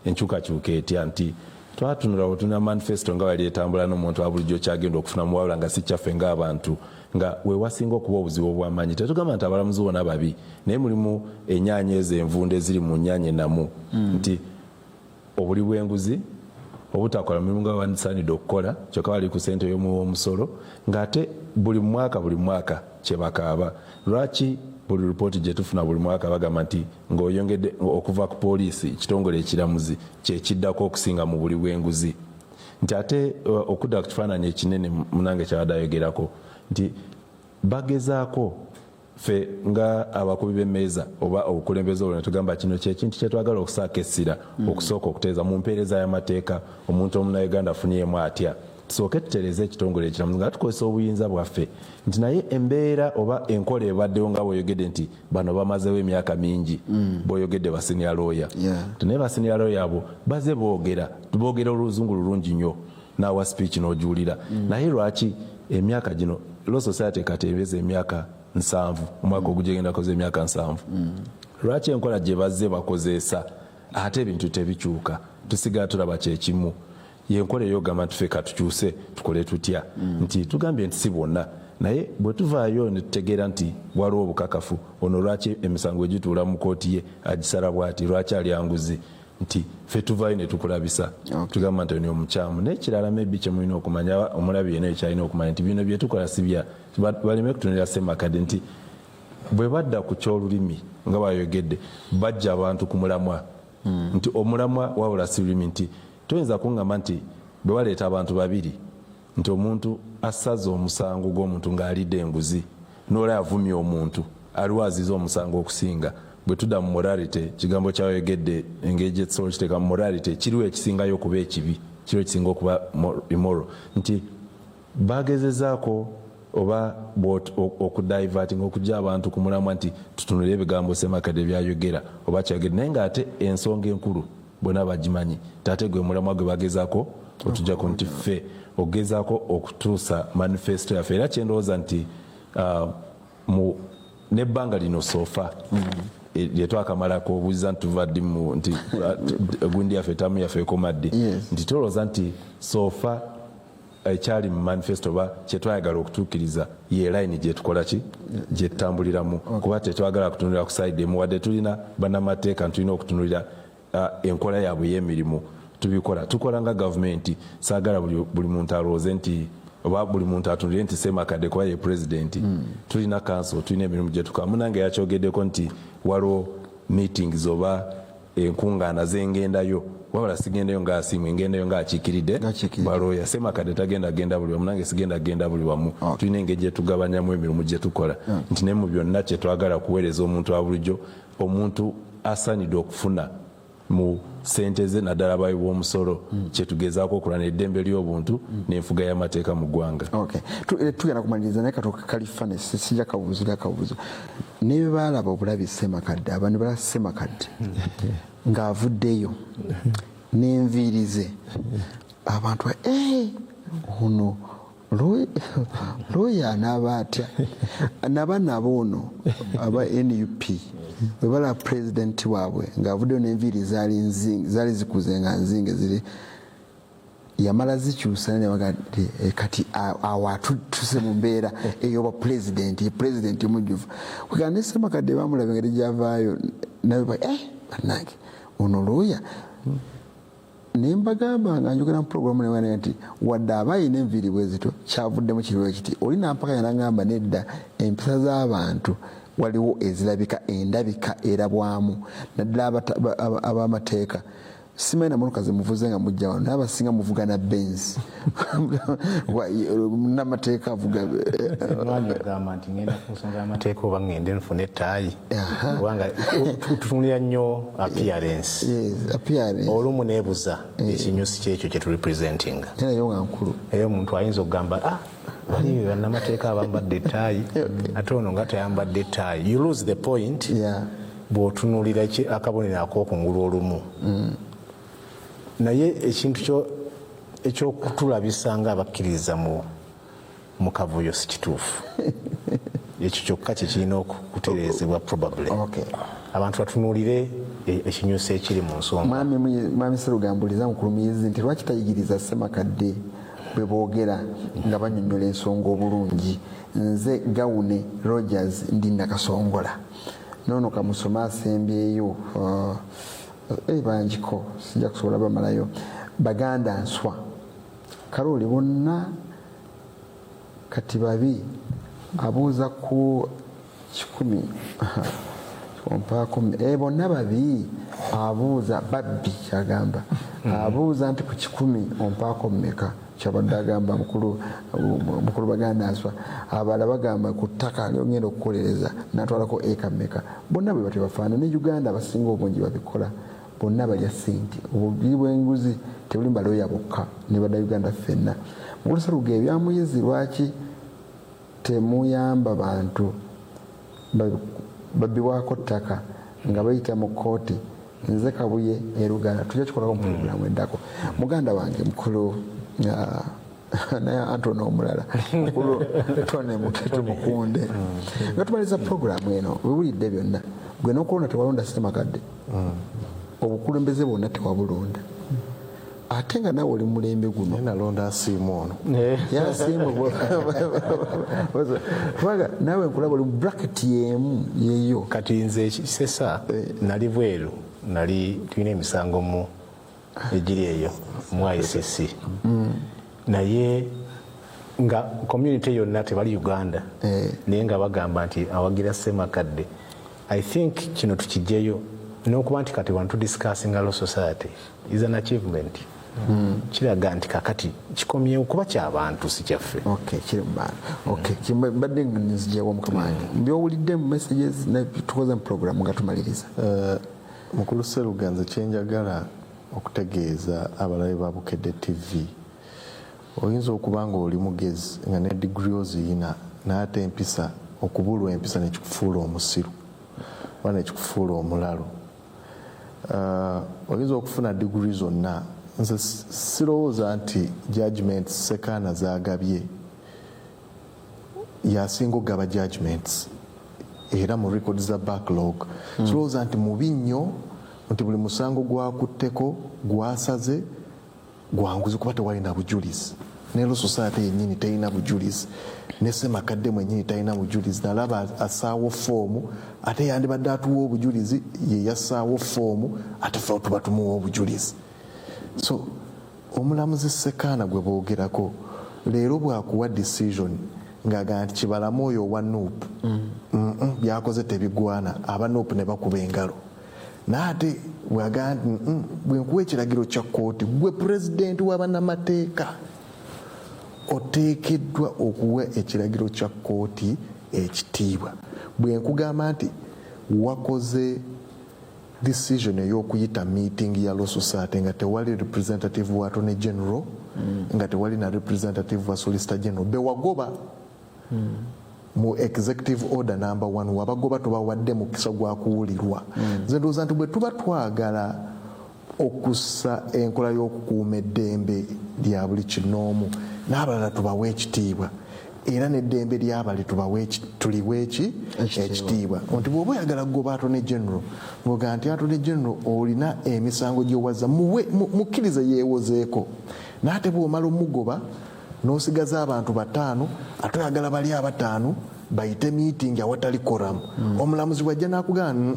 enkyukakyuka etya nti twatunula bwetuna manifesto nga wali etambula n'omuntu wa bulijjo kyagenda okufuna mu wabula nga si kyaffe ng'abantu nga wewasinga okuba obuzibu obw'amaanyi tetugamba nti abalamuzi bonna babi naye mulimu ennyaanya ezo envunde eziri mu nnyaanya ennamu nti obuli bw'enguzi obutakola mulimu nga wandisaanidde okukola kyokka bali ku ssente y'omusolo ng'ate buli mwaka kyebakaaba lwaki buli ripooti gye tufuna buli mwaka bagamba nti ng'oyongedde okuva ku poliisi ekitongole ekiramuzi kyekiddako okusinga mu buli bw'enguzi nti ate okudda ku kifaananyi ekinene munange kyabadde ayogerako nti bagezaako ffe nga abakubi b'emmeeza oba obukulembeze olwo ne tugamba kino kyekintu kyetwagala okusaako essira okusooka okuteeza mu mpeereza y'amateeka omuntu omunnayuganda afunyemu atya tusooke tutereeze ekitongole ekiramuzi nga tukozesa obuyinza bwaffe nti naye embeera oba enkola ebaddewo nga bw'oyogedde nti bano bamazeewo emyaka mingi bw'oyogedde basenior lawyer naye basenior lawyer abo baze boogera oluzungu lulungi nnyo naawa speech n'ojuulira naye lwaki emyaka gino Law Society kateebeza emyaka 7 omwaka ogugenda koze emyaka 7 lwaki enkola gye bazze bakozesa ate ebintu tebikyuka tusigala tulaba kyekimu yenkola eyogamba tufe katukyuse tukole tutya nti tugambye nti si bonna naye bwe tuvaayo ne tutegeera nti waliwo obukakafu ono lwaki emisango egituula mu kooti ye agisala bwati lwaki ali anguzi nti ffe tuvaayo ne tukulabisa tugamba nti oni omukyamu n'ekirala maybe kye mulina okumanya omulabi yenna ekyalina okumanya nti bino byetukola sibya baleme kutunulira Semakadde nti bwe badda ku kyolulimi nga bayogedde bajja abantu ku mulamwa nti omulamwa wabula si lulimi nti toyinza kuŋŋamba nti bwe baleeta abantu babiri nti omuntu asaza omusango gw'omuntu ng'alidde enguzi n'olaba avumya omuntu aliwo aziza omusango okusinga bwe tudda mu morality kigambo kyayogedde engeri gye tusobola kiteeka mu morality kiriwo ekisingayo okuba ekibi kiriwo ekisinga okuba immoral nti bagezezaako oba okudiverting okujja abantu ku mulamwa nti tutunulire ebigambo Ssemakadde byayogera oba kyayogedde naye ng'ate ensonga enkulu bonna bagimanyi tate gwe mulamwa gwe bagezaako otujjako nti ffe ogezaako okutuusa manifesto yaffe era kyendowooza nti nebbanga lino sofa lyetwakamalako obuuliza nti tuva ddi nti gundi yaffe etamu yaffe ekomadde nti tolowooza nti sofa ekyali mu manifesto oba kyetwayagala okutuukiriza ye line gyetukola ki gyetutambuliramu kuba tetwagala kutunulira ku side emu wadde tulina bannamateeka tulina okutunulira enkola yaabwe y'emirimu tubikola tukola nga gavumenti saagala buli muntu alowooze nti oba buli muntu atunulire nti Ssemakadde kuba ye pulezidenti tulina council tulina emirimu gyetukola munange yakyogeddeko nti waliwo meetings oba enkungaana zengendayo wabula sigendayo ngaasimu engendayo ngaakiikiridde balooya Ssemakadde tagenda buli wamu nange sigenda buli wamu tulina engeri gyetugabanyamu emirimu gyetukola nti ne mu byonna kyetwagala kuweereza omuntu wa bulijjo omuntu asaanidde okufuna mu sente ze naddala bayi bw'omusolo kyetugezaako okulwana eddembe ly'obuntu n'enfuga y'amateeka mu ggwanga. Tugenda kumaliriza naye katoka kalifane sijja kabuuzo ne baalaba obulabi Ssemakadde abantu balaba Ssemakadde ng'avuddeyo n'enviiri ze abantu ono looya anaaba atya n'abaana boono aba NUP bwe balaba pulezidenti waabwe ng'avuddeyo n'enviiri zaali zikuze nga nzinge ziri yamala zikyusa nebaga kati awo tuse mu mbeera ey'obwa pulezidenti mujjuvu kwegamba ne Ssemakadde bamulaba engeri gyavaayo nabe bannange ono looya naye mbagamba nga njogera mu puroguramu newana nti wadde aba ayina enviiri bwe zito kyavuddemu kiriwo kiti olina mpaka yanagamba nedda empisa z'abantu waliwo ezirabika endabika erabwamu naddala ab'amateeka simanyi namunukazi muvuze nga mujja wano naye abasinga muvuga na Benz namateeka avuga gamba nti ngenda ku nsonga y'amateeka oba ngende nfune ettaayi kubanga tutunulira nnyo appearance olumu neebuza ekinyusi kyekyo kye turepresentinga nayo nga nkulu era omuntu ayinza okugamba bali bannamateeka abambadde ettaayi ate ono nga tayambadde ettaayi you lose the point bw'otunulira akabonero ak'okungulu olumu naye ekintu ekyokutulabisa nga abakkiriza mu kavuyo si kituufu ekyo kyokka kyekirina okutereezebwa probably abantu batunulire ekinyusi ekiri mu nsonga. Mwami Sserugambuliza mukulumizi nti lwaki tayigiriza Ssemakadde bwe boogera nga bannyonnyola ensonga obulungi nze Gawune Rogers ndi Nakasongola noono kamusoma asembyeyo banjiko sijja kusobola bamalayo baganda nswa kalooli bonna kati babi abuuza ku 10 bonna babi abuuza babbi kyagamba abuuza nti ku 10 ompaako mmeka kyabadde agamba mukulu baganda nswa abala bagamba ku ttaka lyongenda okukolereza natwalako eka mmeka bonna bwe batebafaana ne Uganda abasinga obungi babikola bonna balya sente obubi bw'enguzi tebuli mbaloya bokka ne badda Uganda ffenna mukulu Sseruga ebyamuyezi lwaki temuyamba bantu babbiwaako ttaka nga bayita mu kooti nze Kabuye erugala tujja kikolako mu puroguramu eddako muganda wange mukulu naye Antono omulala mukulu tone muteto mukunde nga tumaliza puroguramu eno wewulidde byonna gwe n'okulonda tewalonda Ssemakadde obukulembeze bwonna tewabulonda ate nga nawe oli mulembe guno nalonda asiimu ono yasiimu kubanga nawe nkulaba oli mu bracket yemu yeeyo kati nze kisesa nali bweru nali tulina emisango mu egiri eyo mu ICC naye nga community yonna tebali Uganda naye nga bagamba nti awagira Ssemakadde I think kino tukijjeyo n'okuba nti kati wantu discussing law society is an achievement kiraga nti kakati kikomyewo kuba ky'abantu si kyaffe. Kiri mu mbadde nga nzijawo mukama wange mbyowulidde mu messages tukoze mu program nga tumaliriza. Mukulu Sseruganze kyenjagala okutegeeza abalabe ba Bukedde TV, oyinza okuba nga oli mugezi nga ne degree oziyina n'ate empisa okubulwa empisa nekikufuula omusiru oba nekikufuula omulalo. Oyinza okufuna degree zonna. Nze sirowooza nti judgments Sekaana zagabye yasinga ogaba judgments era mu record za backlog. Sirowooza nti mubi nnyo nti buli musango gwakutteko gwasaze gwanguzi kuba tewalina bujulizi. Ne Law Society yennyini terina bujulizi, ne Ssemakadde mwennyini talina bujulizi. Nalaba asaawo foomu ate yandibadde atuwa obujulizi, ye yassaawo foomu ate fe tuba tumuwa obujulizi. So omulamuzi Sekaana gwe boogerako leero bwakuwa decision ng'agamba nti kibalamu oyo owa Nuupu byakoze tebigwana, aba Nuupu ne bakuba engalo. Naate bwagamba nti bwe nkuwa ekiragiro kya kkooti, gwe pulezidenti w'abannamateeka oteekeddwa okuwa ekiragiro kya kkooti ekitiibwa. Bwe nkugamba nti wakoze decision ey'okuyita meeting ya Law Society nga tewali representative wa Attorney General, nga tewali na representative wa Solicitor General, bewagoba mu executive order number 1 wabagoba tubawadde mukisa gwa kuwulirwa. Nze ndowooza nti bwe tuba twagala okussa enkola y'okukuuma eddembe lya buli kinoomu n'abalala tubawe ekitiibwa era n'eddembe ly'abali tuliwe ekitiibwa. Nti bw'oba oyagala kugoba Attorney General ng'ogamba nti Attorney General olina emisango gy'owaza mukkirize yeewozeeko, n'ate bw'omala omugoba n'osigaza abantu 5 ate oyagala bali 5 bayite meeting awatali koramu. Omulamuzi wajja n'akugamba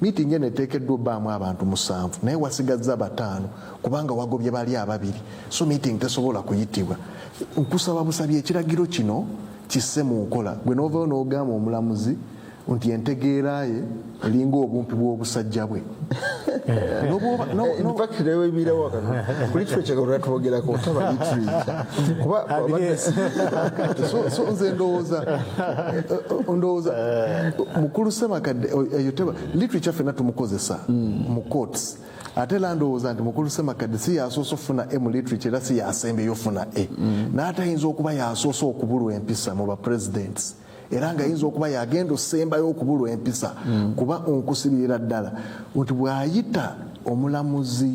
meeting eno eteekeddwa obbaamu abantu 7 naye wasigazza 5 kubanga wagobye bali 2, so meeting tesobola kuyitibwa. Nkusaba busabi ekiragiro kino kisse mu nkola. Gwe n'ovaayo n'ogamba omulamuzi nti entegeera ye eringa obumpi bw'obusajja bwe. Kuli kifo kyagala twogerako otaba literature kuba nze ndowooza mukulu Ssemakadde eyo teba literature ffenna tumukozesa mu courts, ate era ndowooza nti mukulu Ssemakadde si yasoose okufuna mu literature era si yasembeyo ofuna n'ate ayinza okuba yasoose okubulwa empisa mu bapresidents era ng'ayinza okuba yagenda osembayo okubulwa empisa kuba onkusibirira ddala nti bw'ayita omulamuzi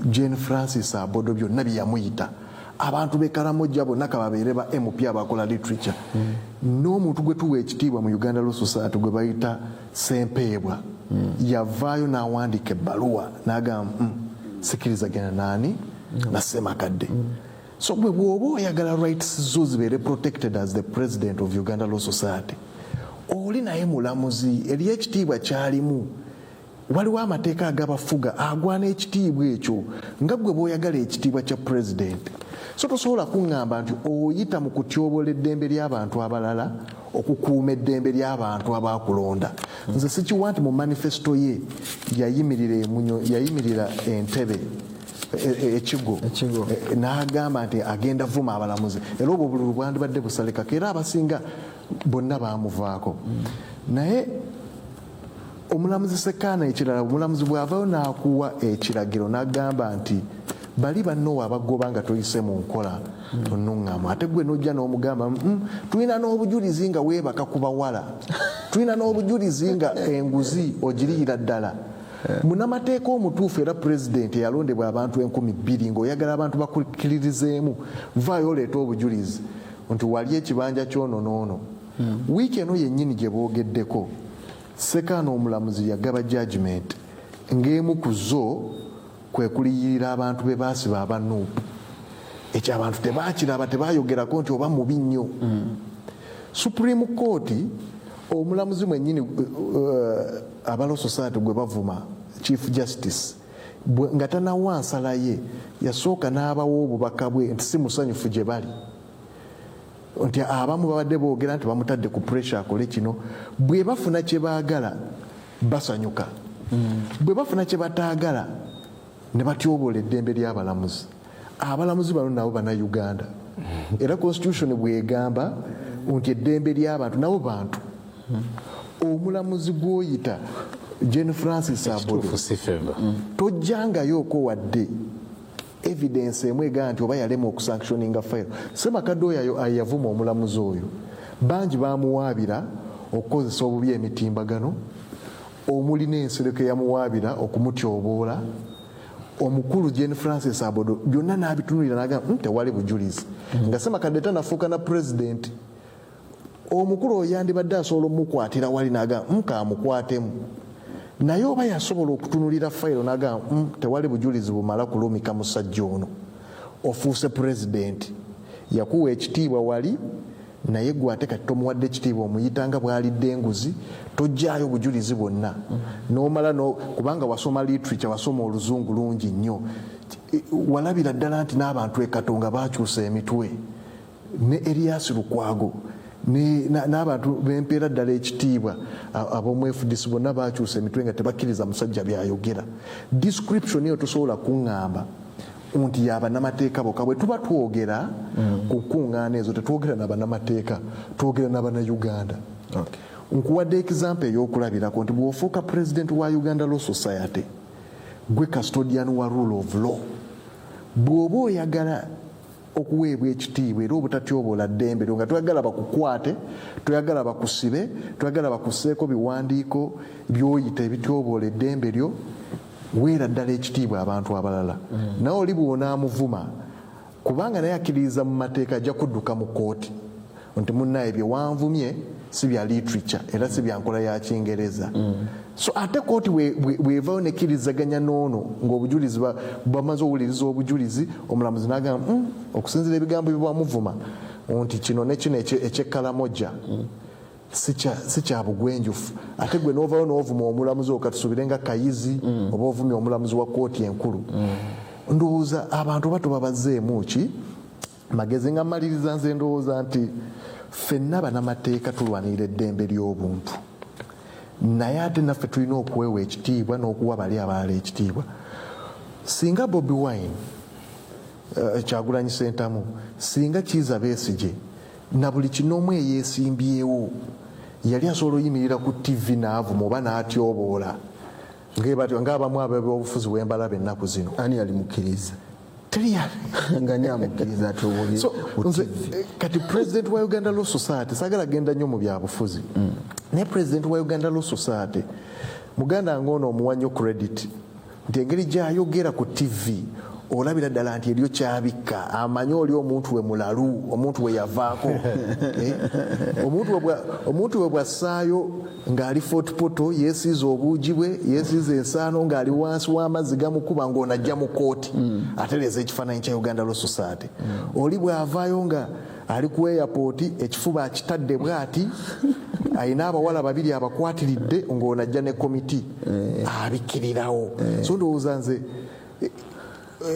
Jane Francis Abodo byonna bye yamuyita abantu b'Ekaramojja bonna kababeere ba MP abakola literature. N'omuntu gwe tuwa ekitiibwa mu Uganda Law Society gwe bayita Sempeebwa yavaayo n'awandiika ebbaluwa n'agamba sikirizagana naani na Ssemakadde. So gwe bw'oba oyagala rights zo zibeere protected as the president of Uganda Law Society, oli naye mulamuzi eri ekitiibwa kyalimu, waliwo amateeka agabafuga agwana ekitiibwa ekyo nga gwe bw'oyagala ekitiibwa kya president. So tosobola kuŋŋamba nti oyita mu kutyoboola eddembe ly'abantu abalala okukuuma eddembe ly'abantu abaakulonda. Nze sikiwa nti mu manifesto ye yayimirira entebe ekigo n'agamba nti agenda vuma abalamuzi, era obwo obululu bwandibadde busalekako era abasinga bonna baamuvaako. Naye omulamuzi Sekaana ekirala, omulamuzi bw'avaayo n'akuwa ekiragiro n'agamba nti bali banno abagoba nga toyise mu nkola onuŋŋamu, ate gwe n'ojja n'omugamba tulina n'obujulizi nga weebaka ku bawala, tulina n'obujulizi nga enguzi ogiriyira ddala. Munnamateeka omutuufu era pulezidenti eyalondebwa abantu 2,000 ng'oyagala abantu bakukkiririzeemu, vaayo oleeta obujulizi nti wali ekibanja ky'ono n'ono. Wiiki eno yennyini gye boogeddeko Sekaana omulamuzi yagaba judgment ng'emu ku zo kwe kuliyirira abantu be baasiba aba Nuupu. Ekyo abantu tebaakiraba, tebaayogerako nti oba mubi nnyo. Supreme Court omulamuzi mwennyini aba Law Society gwe bavuma Chief Justice nga tanawa nsala ye yasooka n'abawo obubaka bwe nti si musanyufu gye bali, nti abamu babadde boogera nti bamutadde ku pressure akole kino. Bwe bafuna kye baagala basanyuka, bwe bafuna kye bataagala ne batyoboola eddembe ly'abalamuzi. Abalamuzi bano nabo bannayuganda era constitution bwegamba nti eddembe ly'abantu nabo bantu. Omulamuzi gw'oyita Jane Francis Abodo tojjangayooko wadde evidence emu egamba nti oba yalema okusanctioninga file. Ssemakadde oyo ayavuma omulamuzi oyo bangi bamuwaabira okukozesa obubi emitimbagano, omuli n'ensereko yamuwaabira okumutyoboola. Omukulu Jane Francis Abodo byonna n'abitunulira n'agamba tewali bujulizi nga Ssemakadde tanafuuka na pulezidenti. Omukulu oyo yandibadde asobola omukwatira wali n'agamba kaamukwatemu, naye oba yasobola okutunulira fayiro n'agamba tewali bujulizi bumala kulumika musajja ono, ofuuse pulezidenti, yakuwa ekitiibwa wali naye gwate kati tomuwadde ekitiibwa omuyitanga bw'alidde enguzi, tojjaayo bujulizi bwonna n'omala kubanga wasoma literature, wasoma oluzungu lungi nnyo, walabira ddala nti n'abantu ekatonga bakyusa emitwe, ne Elias Lukwago n'abantu bempeera ddala ekitiibwa ab'omu FDC bonna bakyusa emitwe nga tebakkiriza musajja byayogera. Description eyo tosobola kuŋŋamba nti yabannamateeka bokka. Bwe tuba twogera ku nkuŋŋaana ezo tetwogera n'abannamateeka, twogera n'abannayuganda. Nkuwadde example ey'okulabirako nti bw'ofuuka president wa Uganda Law Society gwe custodian wa rule of law, bw'oba oyagala okuweebwa ekitiibwa era obutatyoboola ddembe lyo nga toyagala bakukwate, toyagala bakusibe, toyagala bakusseeko biwandiiko by'oyita ebityoboola eddembe lyo, weera ddala ekitiibwa abantu abalala. Nawe oli bw'onaamuvuma kubanga naye akkiririza mu mateeka ajja kudduka mu kooti nti munnaye bye wanvumye si bya literature era si bya nkola ya Kingereza. So ate kooti bw'evaayo nekkirizaganya n'ono ng'obujulizi bamaze owuliriza obujulizi, omulamuzi n'agamba okusinziira ebigambo byebwamuvuma nti kino ne kino ekyekkalamoja si kya bugwenjufu, ate gwe n'ovaayo n'ovuma omulamuzi okatusubire nga kayizi oba ovumye omulamuzi wa kooti enkulu. Ndowooza abantu bato babazzeemu ki magezi nga mmaliriza nze ndowooza nti ffenna bannamateeka tulwanirira eddembe ly'obuntu, naye ate naffe tulina okuweewa ekitiibwa n'okuwa bali abalala ekitiibwa. Singa Bobi Wine, Kyagulanyi Ssentamu, singa Kizza Besigye na buli kinoomu eyeesimbyewo yali asobola oyimirira ku TV n'avuma oba n'atyoboola ng'abamu ab'ebyobufuzi wembalaba ennaku zino, ani yali mukkiriza nga nyamukkiriza atyoboola kati president wa Uganda Law Society, saagala genda nnyo mu byabufuzi, naye president wa Uganda Law Society muganda ng'ono omuwa nnyo credit nti engeri gy'ayogera ku TV olabira ddala nti eryo kyabikka, amanyi oli omuntu we mulalu, omuntu we yavaako omuntu we bwassaayo ng'ali Fort Poto yeesiiza obuugi bwe, yeesiiza ensaano ng'ali wansi w'amazzi gamukuba ng'onajja mu kooti atereeza ekifaananyi kya Uganda Law Society. Oli bw'avaayo nga ali ku airport ekifuba akitadde bw'ati ayina abawala babiri abakwatiridde ng'onajja ne komiti abikkirirawo. So ndowooza nze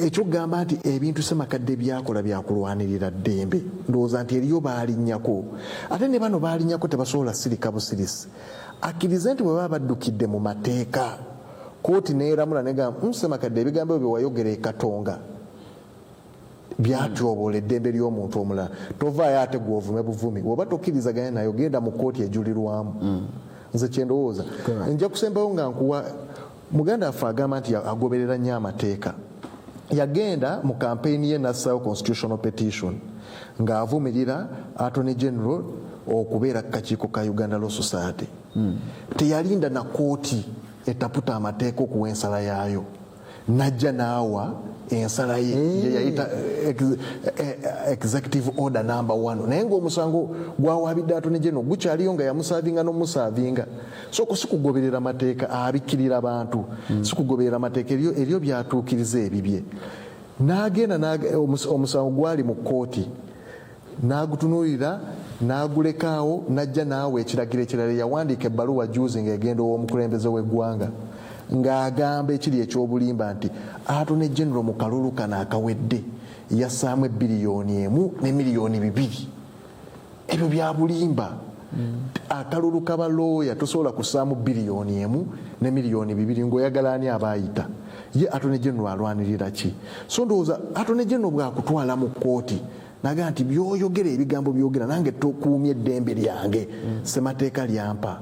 ekyokugamba nti ebintu Ssemakadde byakola byakulwanirira ddembe, ndowooza nti eriyo baalinnyako, ate ne bano baalinnyako tebasobola sirika busirisi. Akkirize nti bwe baba baddukidde mu mateeka, kooti neeramula negamba Ssemakadde ebigambo bye wayogera e Katonga byatyoboola eddembe ly'omuntu omulala, tovaayo ate gwovume buvumi, oba tokkirizaganya nayo genda mu kooti ejulirwamu. Nze kyendowooza nja kusembayo nga nkuwa muganda affe agamba nti agoberera nnyo amateeka. Yagenda mu kampeyini ye n'assayo constitutional petition ng'avumirira Attorney General okubeera ku kakiiko ka Uganda Law Society. Teyalinda na kooti etaputa amateeka okuwa ensala yaayo, najja n'awa ensala ye yayita executive order number 1, naye ng'omusango gwawabidde Attorney General gukyaliyo nga yamusaavinga n'omusaavinga. So sikugoberera mateeka abikkirira abantu, sikugoberera mateeka eryo byatuukiriza ebibye. N'agenda omusango gwali mu kooti n'agutunuulira n'agulekaawo, najja n'awa ekiragiro ekirala. Yawandiika ebbaluwa juzi ng'egenda ow'omukulembeze w'eggwanga ng'agamba ekiri ekyobulimba nti Attorney General mu kalulu kano akawedde yassaamu $1 ne2 million. Ebyo bya bulimba. Akalulu k'abalooya tosobola kussaamu $1 ne2 million ng'oyagala ani abaayita. ye Attorney General alwanirira ki? So ndowooza Attorney General bwakutwala mu kkooti naga nti byoyogera ebigambo byogera nange tokuumye eddembe lyange ssemateeka lyampa.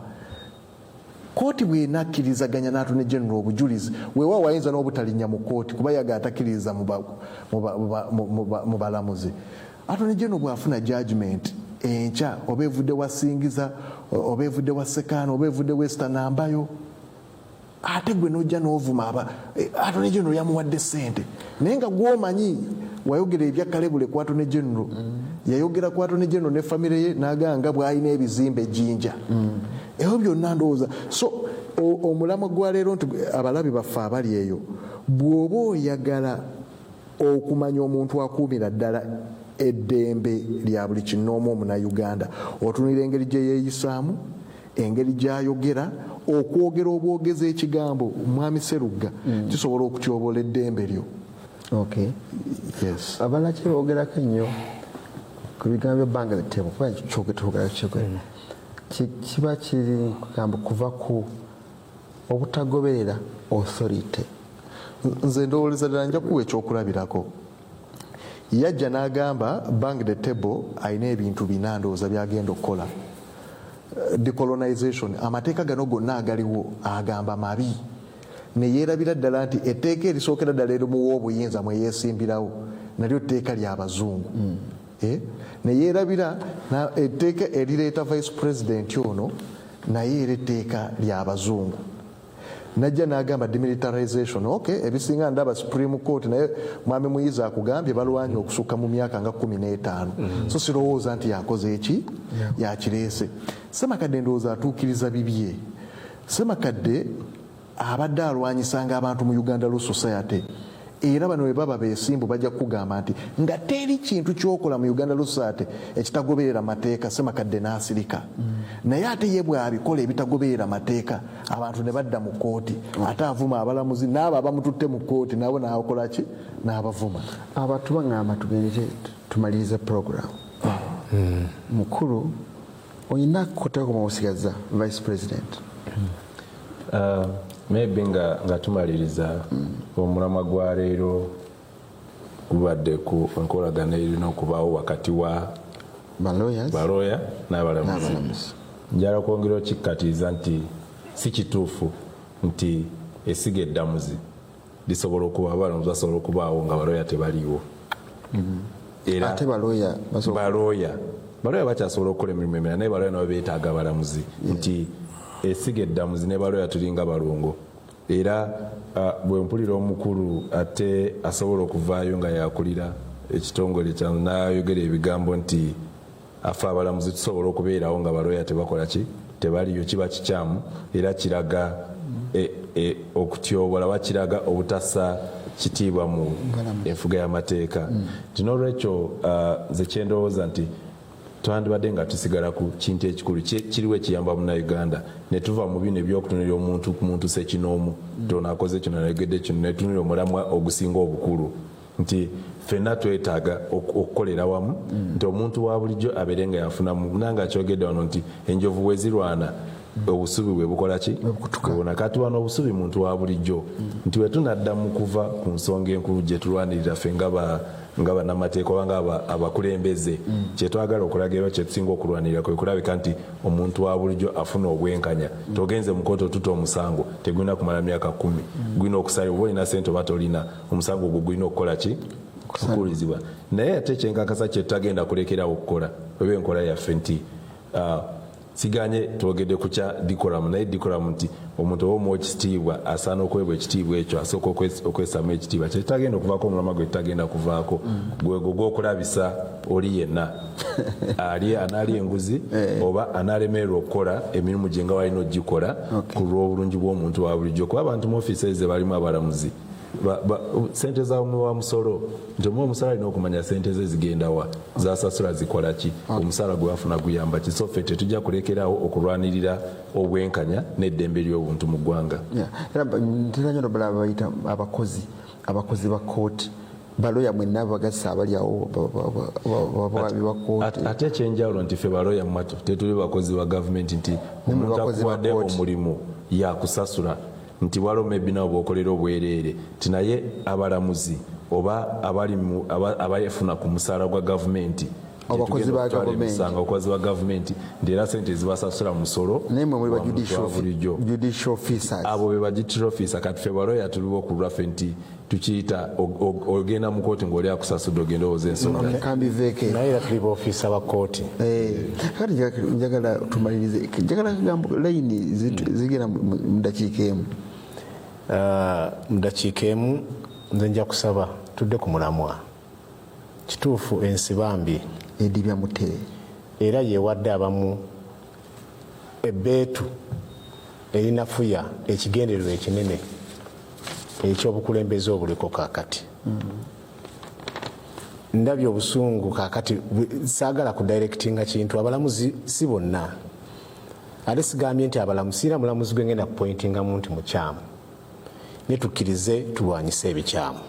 Kooti bw'enakkirizaganya n'Attorney General obujulizi weewa wayinza n'obutalinnya mu kooti kuba yaga atakkiriza mu balamuzi. Attorney General bw'afuna judgment enkya oba evudde wa Singiza oba evudde wa Sekaana oba evudde Western Nambayo ate gwe n'ojja n'ovuma Attorney General yamuwadde ssente naye nga gw'omanyi wayogera ebya Kalebule ku Attorney General yayogera ku Attorney General ne famire ye n'aganga bw'alina ebizimbe Jinja. Ebyo byonna ndowooza so omulamwa gwa leero nti abalabi baffe abali eyo bw'oba oyagala okumanya omuntu akuumira ddala eddembe lya buli kinoomu Omunnayuganda otunira engeri gye yeeyisaamu engeri gy'ayogera okwogera obwogezi ekigambo Mwami Sserugga kisobola okutyoboola eddembe lyo. Okay. Yes. Abala kyogerako ennyo ku bigambo by'ebbanga ly'etteebo kuba kyogera kiba kiri kugamba kuva ku obutagoberera authority. Nze ndowooza ddala nja kuwa ekyokulabirako. Yajja n'agamba bang the table alina ebintu bina ndowooza byagenda okukola. Decolonization amateeka gano gonna agaliwo agamba mabi ne yeerabira ddala nti etteeka erisookera ddala erimuwa obuyinza mwe yeesimbirawo nalyo tteeka ly'Abazungu. Ne yeerabira etteeka erireeta vice president ono naye era etteeka ly'Abazungu. Najja n'agamba demilitarization ebisinga ndaba Supreme Court naye Mwami Muyiza akugambye balwanya okusukka mu myaka nga 15 so sirowooza nti yakoze eki yakireese. Ssemakadde ndowooza atuukiriza bibye. Ssemakadde abadde alwanyisanga abantu mu Uganda Law Society era bano bwe baba beesimbu bajja kugamba nti nga teri kintu kyokola mu Uganda Law Society ekitagoberera mateeka. Ssemakadde n'asirika naye ate ye bw'abikola ebitagoberera mateeka abantu ne badda mu kooti ate avuma abalamuzi n'abo abamututte mu kooti nabo n'abakola ki n'abavuma. Abantu baŋŋamba tugende tumalirize program. Mukulu olina kuteeka mawusigaza vice president. Maybe nga tumaliriza omulamwa gwa leero gubadde ku enkolagana erina okubaawo wakati wa balooya n'abalamuzi. Njala kwongera okikkatiriza nti si kituufu nti essiga eddamuzi lisobola okuba abalamuzi basobola okubaawo nga balooya tebaliiwo. Era ate balooya bakyasobola okukola emirimu emirala naye balooya nabo beetaaga abalamuzi nti essiga eddamuzi ne balooya tulinga balongo. Era bwe mpulira omukulu ate asobola okuvaayo nga yakulira ekitongole kya n'ayogera ebigambo nti afa abalamuzi tusobola okubeerawo nga balooya tebakola ki tebaliyo kiba kikyamu era kiraga okutyobola wakiraga obutassa kitiibwa mu enfuga y'amateeka. N'olwekyo nze kyendowooza nti twandibadde nga tusigala ku kintu ekikulu kiriwo ekiyamba Munnayuganda ne tuva mu bino ebyokutunulira omuntu ku muntu sekinoomu tono akoze kino nayogedde kino netunulira omulamwa ogusinga obukulu nti ffenna twetaaga okukolera wamu nti omuntu wa bulijjo abeere nga yafunamu nanga akyogedde wano nti enjovu bwezirwana obusubi bwe bukola ki bwona kati wano obusubi muntu wa bulijjo nti we tunaddamu kuva ku nsonga enkulu gye tulwanirira ffe nga bannamateeka oba nga abakulembeze kyetwagala okulagira kyetusinga okulwanirira kwe kulabika nti omuntu wa bulijjo afuna obwenkanya togenze mu kkooti otuta omusango tegulina kumala myaka 10 gulina okusalibwa oba olina ssente oba tolina omusango ogwo gulina okukola ki okukulizibwa. Naye ate kyenkakasa kye tutagenda kulekerawo okukola oba enkola yaffe nti siganye twogedde ku kya dikoramu naye dikoramu nti omuntu oba omuwa ekitiibwa asaana okuweebwa ekitiibwa ekyo asooka okwesamu ekitiibwa kyetagenda okuvaako omulama gwe tutagenda kuvaako gwego gwokulabisa oli yenna anaali enguzi oba anaalemererwa okukola emirimu gye nga walina ogikola ku lw'obulungi bw'omuntu wa bulijjo kuba abantu mu ofiisi ze balimu abalamuzi sente za wa musolo nti omuwa omusala alina okumanya sente ze zigenda wa zasasula zikola ki omusala gwe bafuna guyamba ki so ffe tetujja kulekerawo okulwanirira obwenkanya n'eddembe ly'obuntu mu ggwanga. Ntera nnyo bala bayita abakozi ba kooti balooya mwenna bagasa abali awo bababi ba kooti. Ate ekyenjawulo nti ffe balooya mumatu tetuli bakozi ba gavumenti nti omuntu akuwadde omulimu yakusasula nti waliwo maybe nawo bwokolera obwereere nti naye abalamuzi oba abayefuna ku musaala gwa gavumenti abakozi ba gavumenti ndeera sente zibasasula musolo nemwe muri ba judicial officers abo be ba judicial officer kati fe baloya tuliwo ku lwaffe nti tukiyita ogenda mu kooti ng'oli akusasudde ogenda owoza ensonga kambi veke naye era tuli baofiisa ba kooti kati njagala tumalirize njagala kugambo layini zigera mu dakiika emu mu dakiika emu nze nja kusaba tudde ku mulamwa kituufu ensiba mbi edibya mutere era yewadde abamu ebbeetu erinafuya ekigendererwa ekinene ekyobukulembeze obuliko kaakati ndabye obusungu kaakati saagala ku directinga kintu abalamuzi si bonna ate sigambye nti abalamusiira mulamuzi gwe ngenda kupointingamu nti mukyamu netukkirize tulwanyise ebikyamu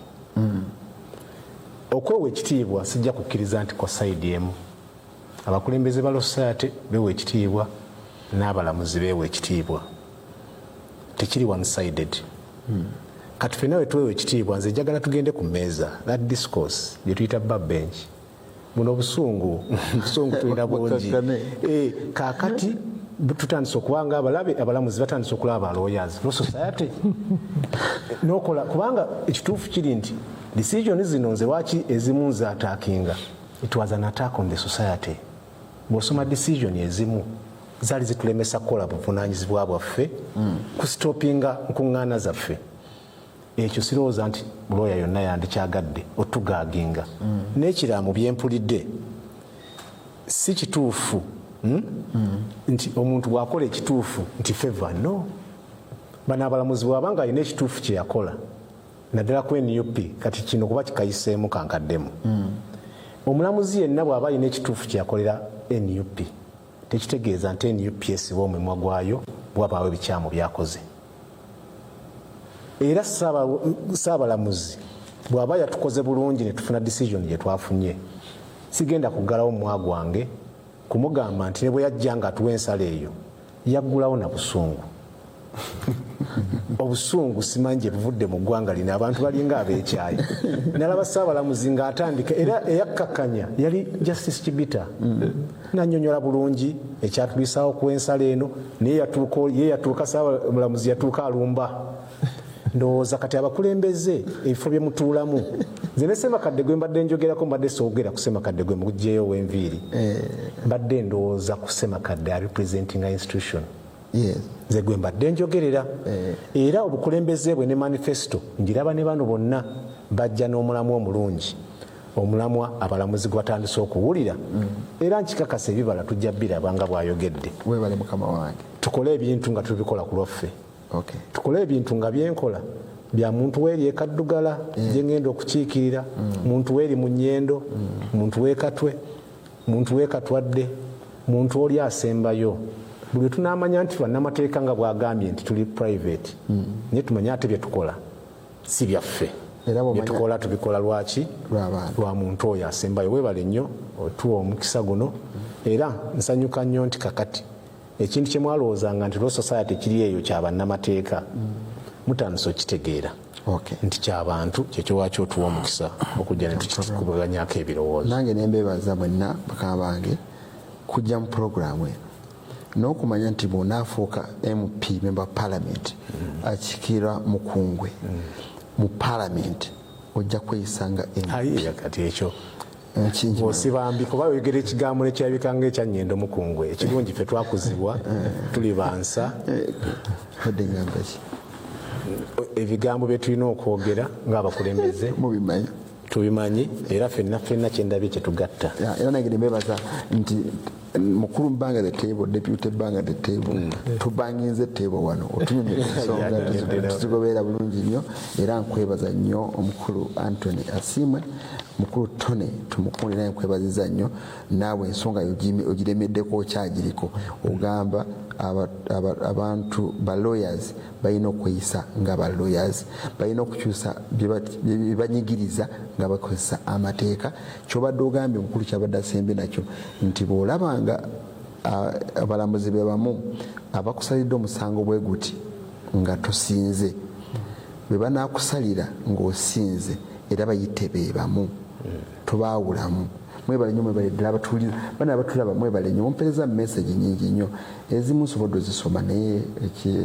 okwewa ekitiibwa sijja kukkiriza nti kwa saidi emu abakulembeze ba society bewa ekitiibwa n'abalamuzi bewa ekitiibwa tekiri one sided kati fena we twewa ekitiibwa nze njagala tugende ku mmeeza that discourse gye tuyita backbench buno obusungu tulina bungi kaakati tutandise okubanga abalamuzi batandise okulaba lawyers no society nokola kubanga ekituufu kiri nti decision zino nze waki ezimu nzaatakinga it was an attack on the society bw'osoma decision ezimu zaali zitulemesa kukola buvunaanyizibwa bwaffe kustopinga nkuŋŋaana zaffe ekyo sirowooza nti lawyer yonna yandikyagadde otugaaginga n'ekiraamu byempulidde si kituufu nti omuntu bw'akola ekituufu nti favor no bano abalamuzi bw'abanga alina ekituufu kye yakola naddala ku NUP kati kino kuba kikayiseemu kankaddemu omulamuzi yenna bw'aba alina ekituufu kye yakolera NUP tekitegeeza nti NUP esiba omumwa gwayo bwabaawo ebikyamu byakoze era saabalamuzi bw'aba yatukoze bulungi ne tufuna decision gye twafunye sigenda kuggalawo mumwa gwange kumugamba nti ne bwe yajja nga atuwa ensala eyo yaggulawo na busungu obusungu simanyi gye buvudde mu ggwanga lino abantu balinga ab'ekyayi nalaba saabalamuzi ng'atandika era eyakkakanya yali Justice Kibita nannyonnyola bulungi ekyatuyisaawo ku ensala eno naye yatuuka saabalamuzi yatuuka alumba ndowooza kati abakulembeze ebifo bye mutuulamu nze ne Ssemakadde gwe mbadde njogerako mbadde soogera ku Ssemakadde gwe mugjeyo w'enviiri mbadde ndowooza ku Ssemakadde a representing institution nze gwe mbadde njogerera era obukulembeze bwe ne manifesto njiraba ne bano bonna bajja n'omulamwa omulungi omulamwa abalamuzi gwe batandise okuwulira era nkikakasa ebibala tujja biraba nga bw'ayogedde webale mukama wange tukole ebintu nga tubikola ku lwaffe tukole ebintu nga byenkola bya muntu weeri ekaddugala gye ngenda okukiikirira muntu weeri mu nnyendo muntu weekatwe muntu weekatwadde muntu oli asembayo buli tunaamanya nti bannamateeka nga bwagambye nti tuli private naye tumanye ate bye tukola si byaffe bye tukola tubikola lwaki lwa muntu oyo asembayo weebale nnyo otuwa omukisa guno era nsanyuka nnyo nti kakati ekintu kye mwalowoozanga nti Law Society kiri eyo kya bannamateeka mutandise okitegeera nti ky'abantu kyekyo waaki otuwa omukisa okujja ne tukikubaganyako ebirowoozo nange nembeebaza mwenna bakama bange kujja mu puroguramu eno n'okumanya nti bw'onaafuuka MP member parliament akiikirira mukungwe mu parliament ojja kweyisanga kati ekyo osibambi kuba oyogera ekigambo nekyabika ngaekyanyendo mukungwe ekirungi ffe twakuzibwa tuli bansa ebigambo bye tulina okwogera ng'abakulembeze tubimanyi era ffenna kyendabye kyetugatta era nange nembeebaza nti mukulu mbanga the table deputy banga the table tubanginze table wano otunyumye ensonga tuzigobeera bulungi nnyo era nkwebaza nnyo omukulu Anthony Asimwe mukulu Tony tumukundi naye nkwebaziza nnyo naawe ensonga ogiremeddeko okyagiriko ogamba abantu ba lawyers balina okweyisa nga ba lawyers balina okukyusa bye banyigiriza nga bakozesa amateeka kyobadde ogambye omukulu kyabadde asembe nakyo nti bw'olabanga abalamuzi be bamu abakusalidde omusango bwe guti nga tosinze bwe banaakusalira ng'osinze era bayite be bamu tobaawulamu. Mwebale nnyo, mwebale ddala abatuuliza bana abatulaba, mwebale nnyo. Mumpeereza message nnyingi nnyo, ezimu nsobodde ozisoma naye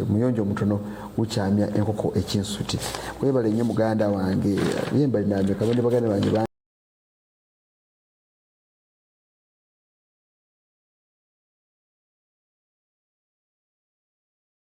muyonjo omutono gukyamya enkoko ekinsuti. Mwebale nnyo muganda wange, yembali nameka bane baganda bange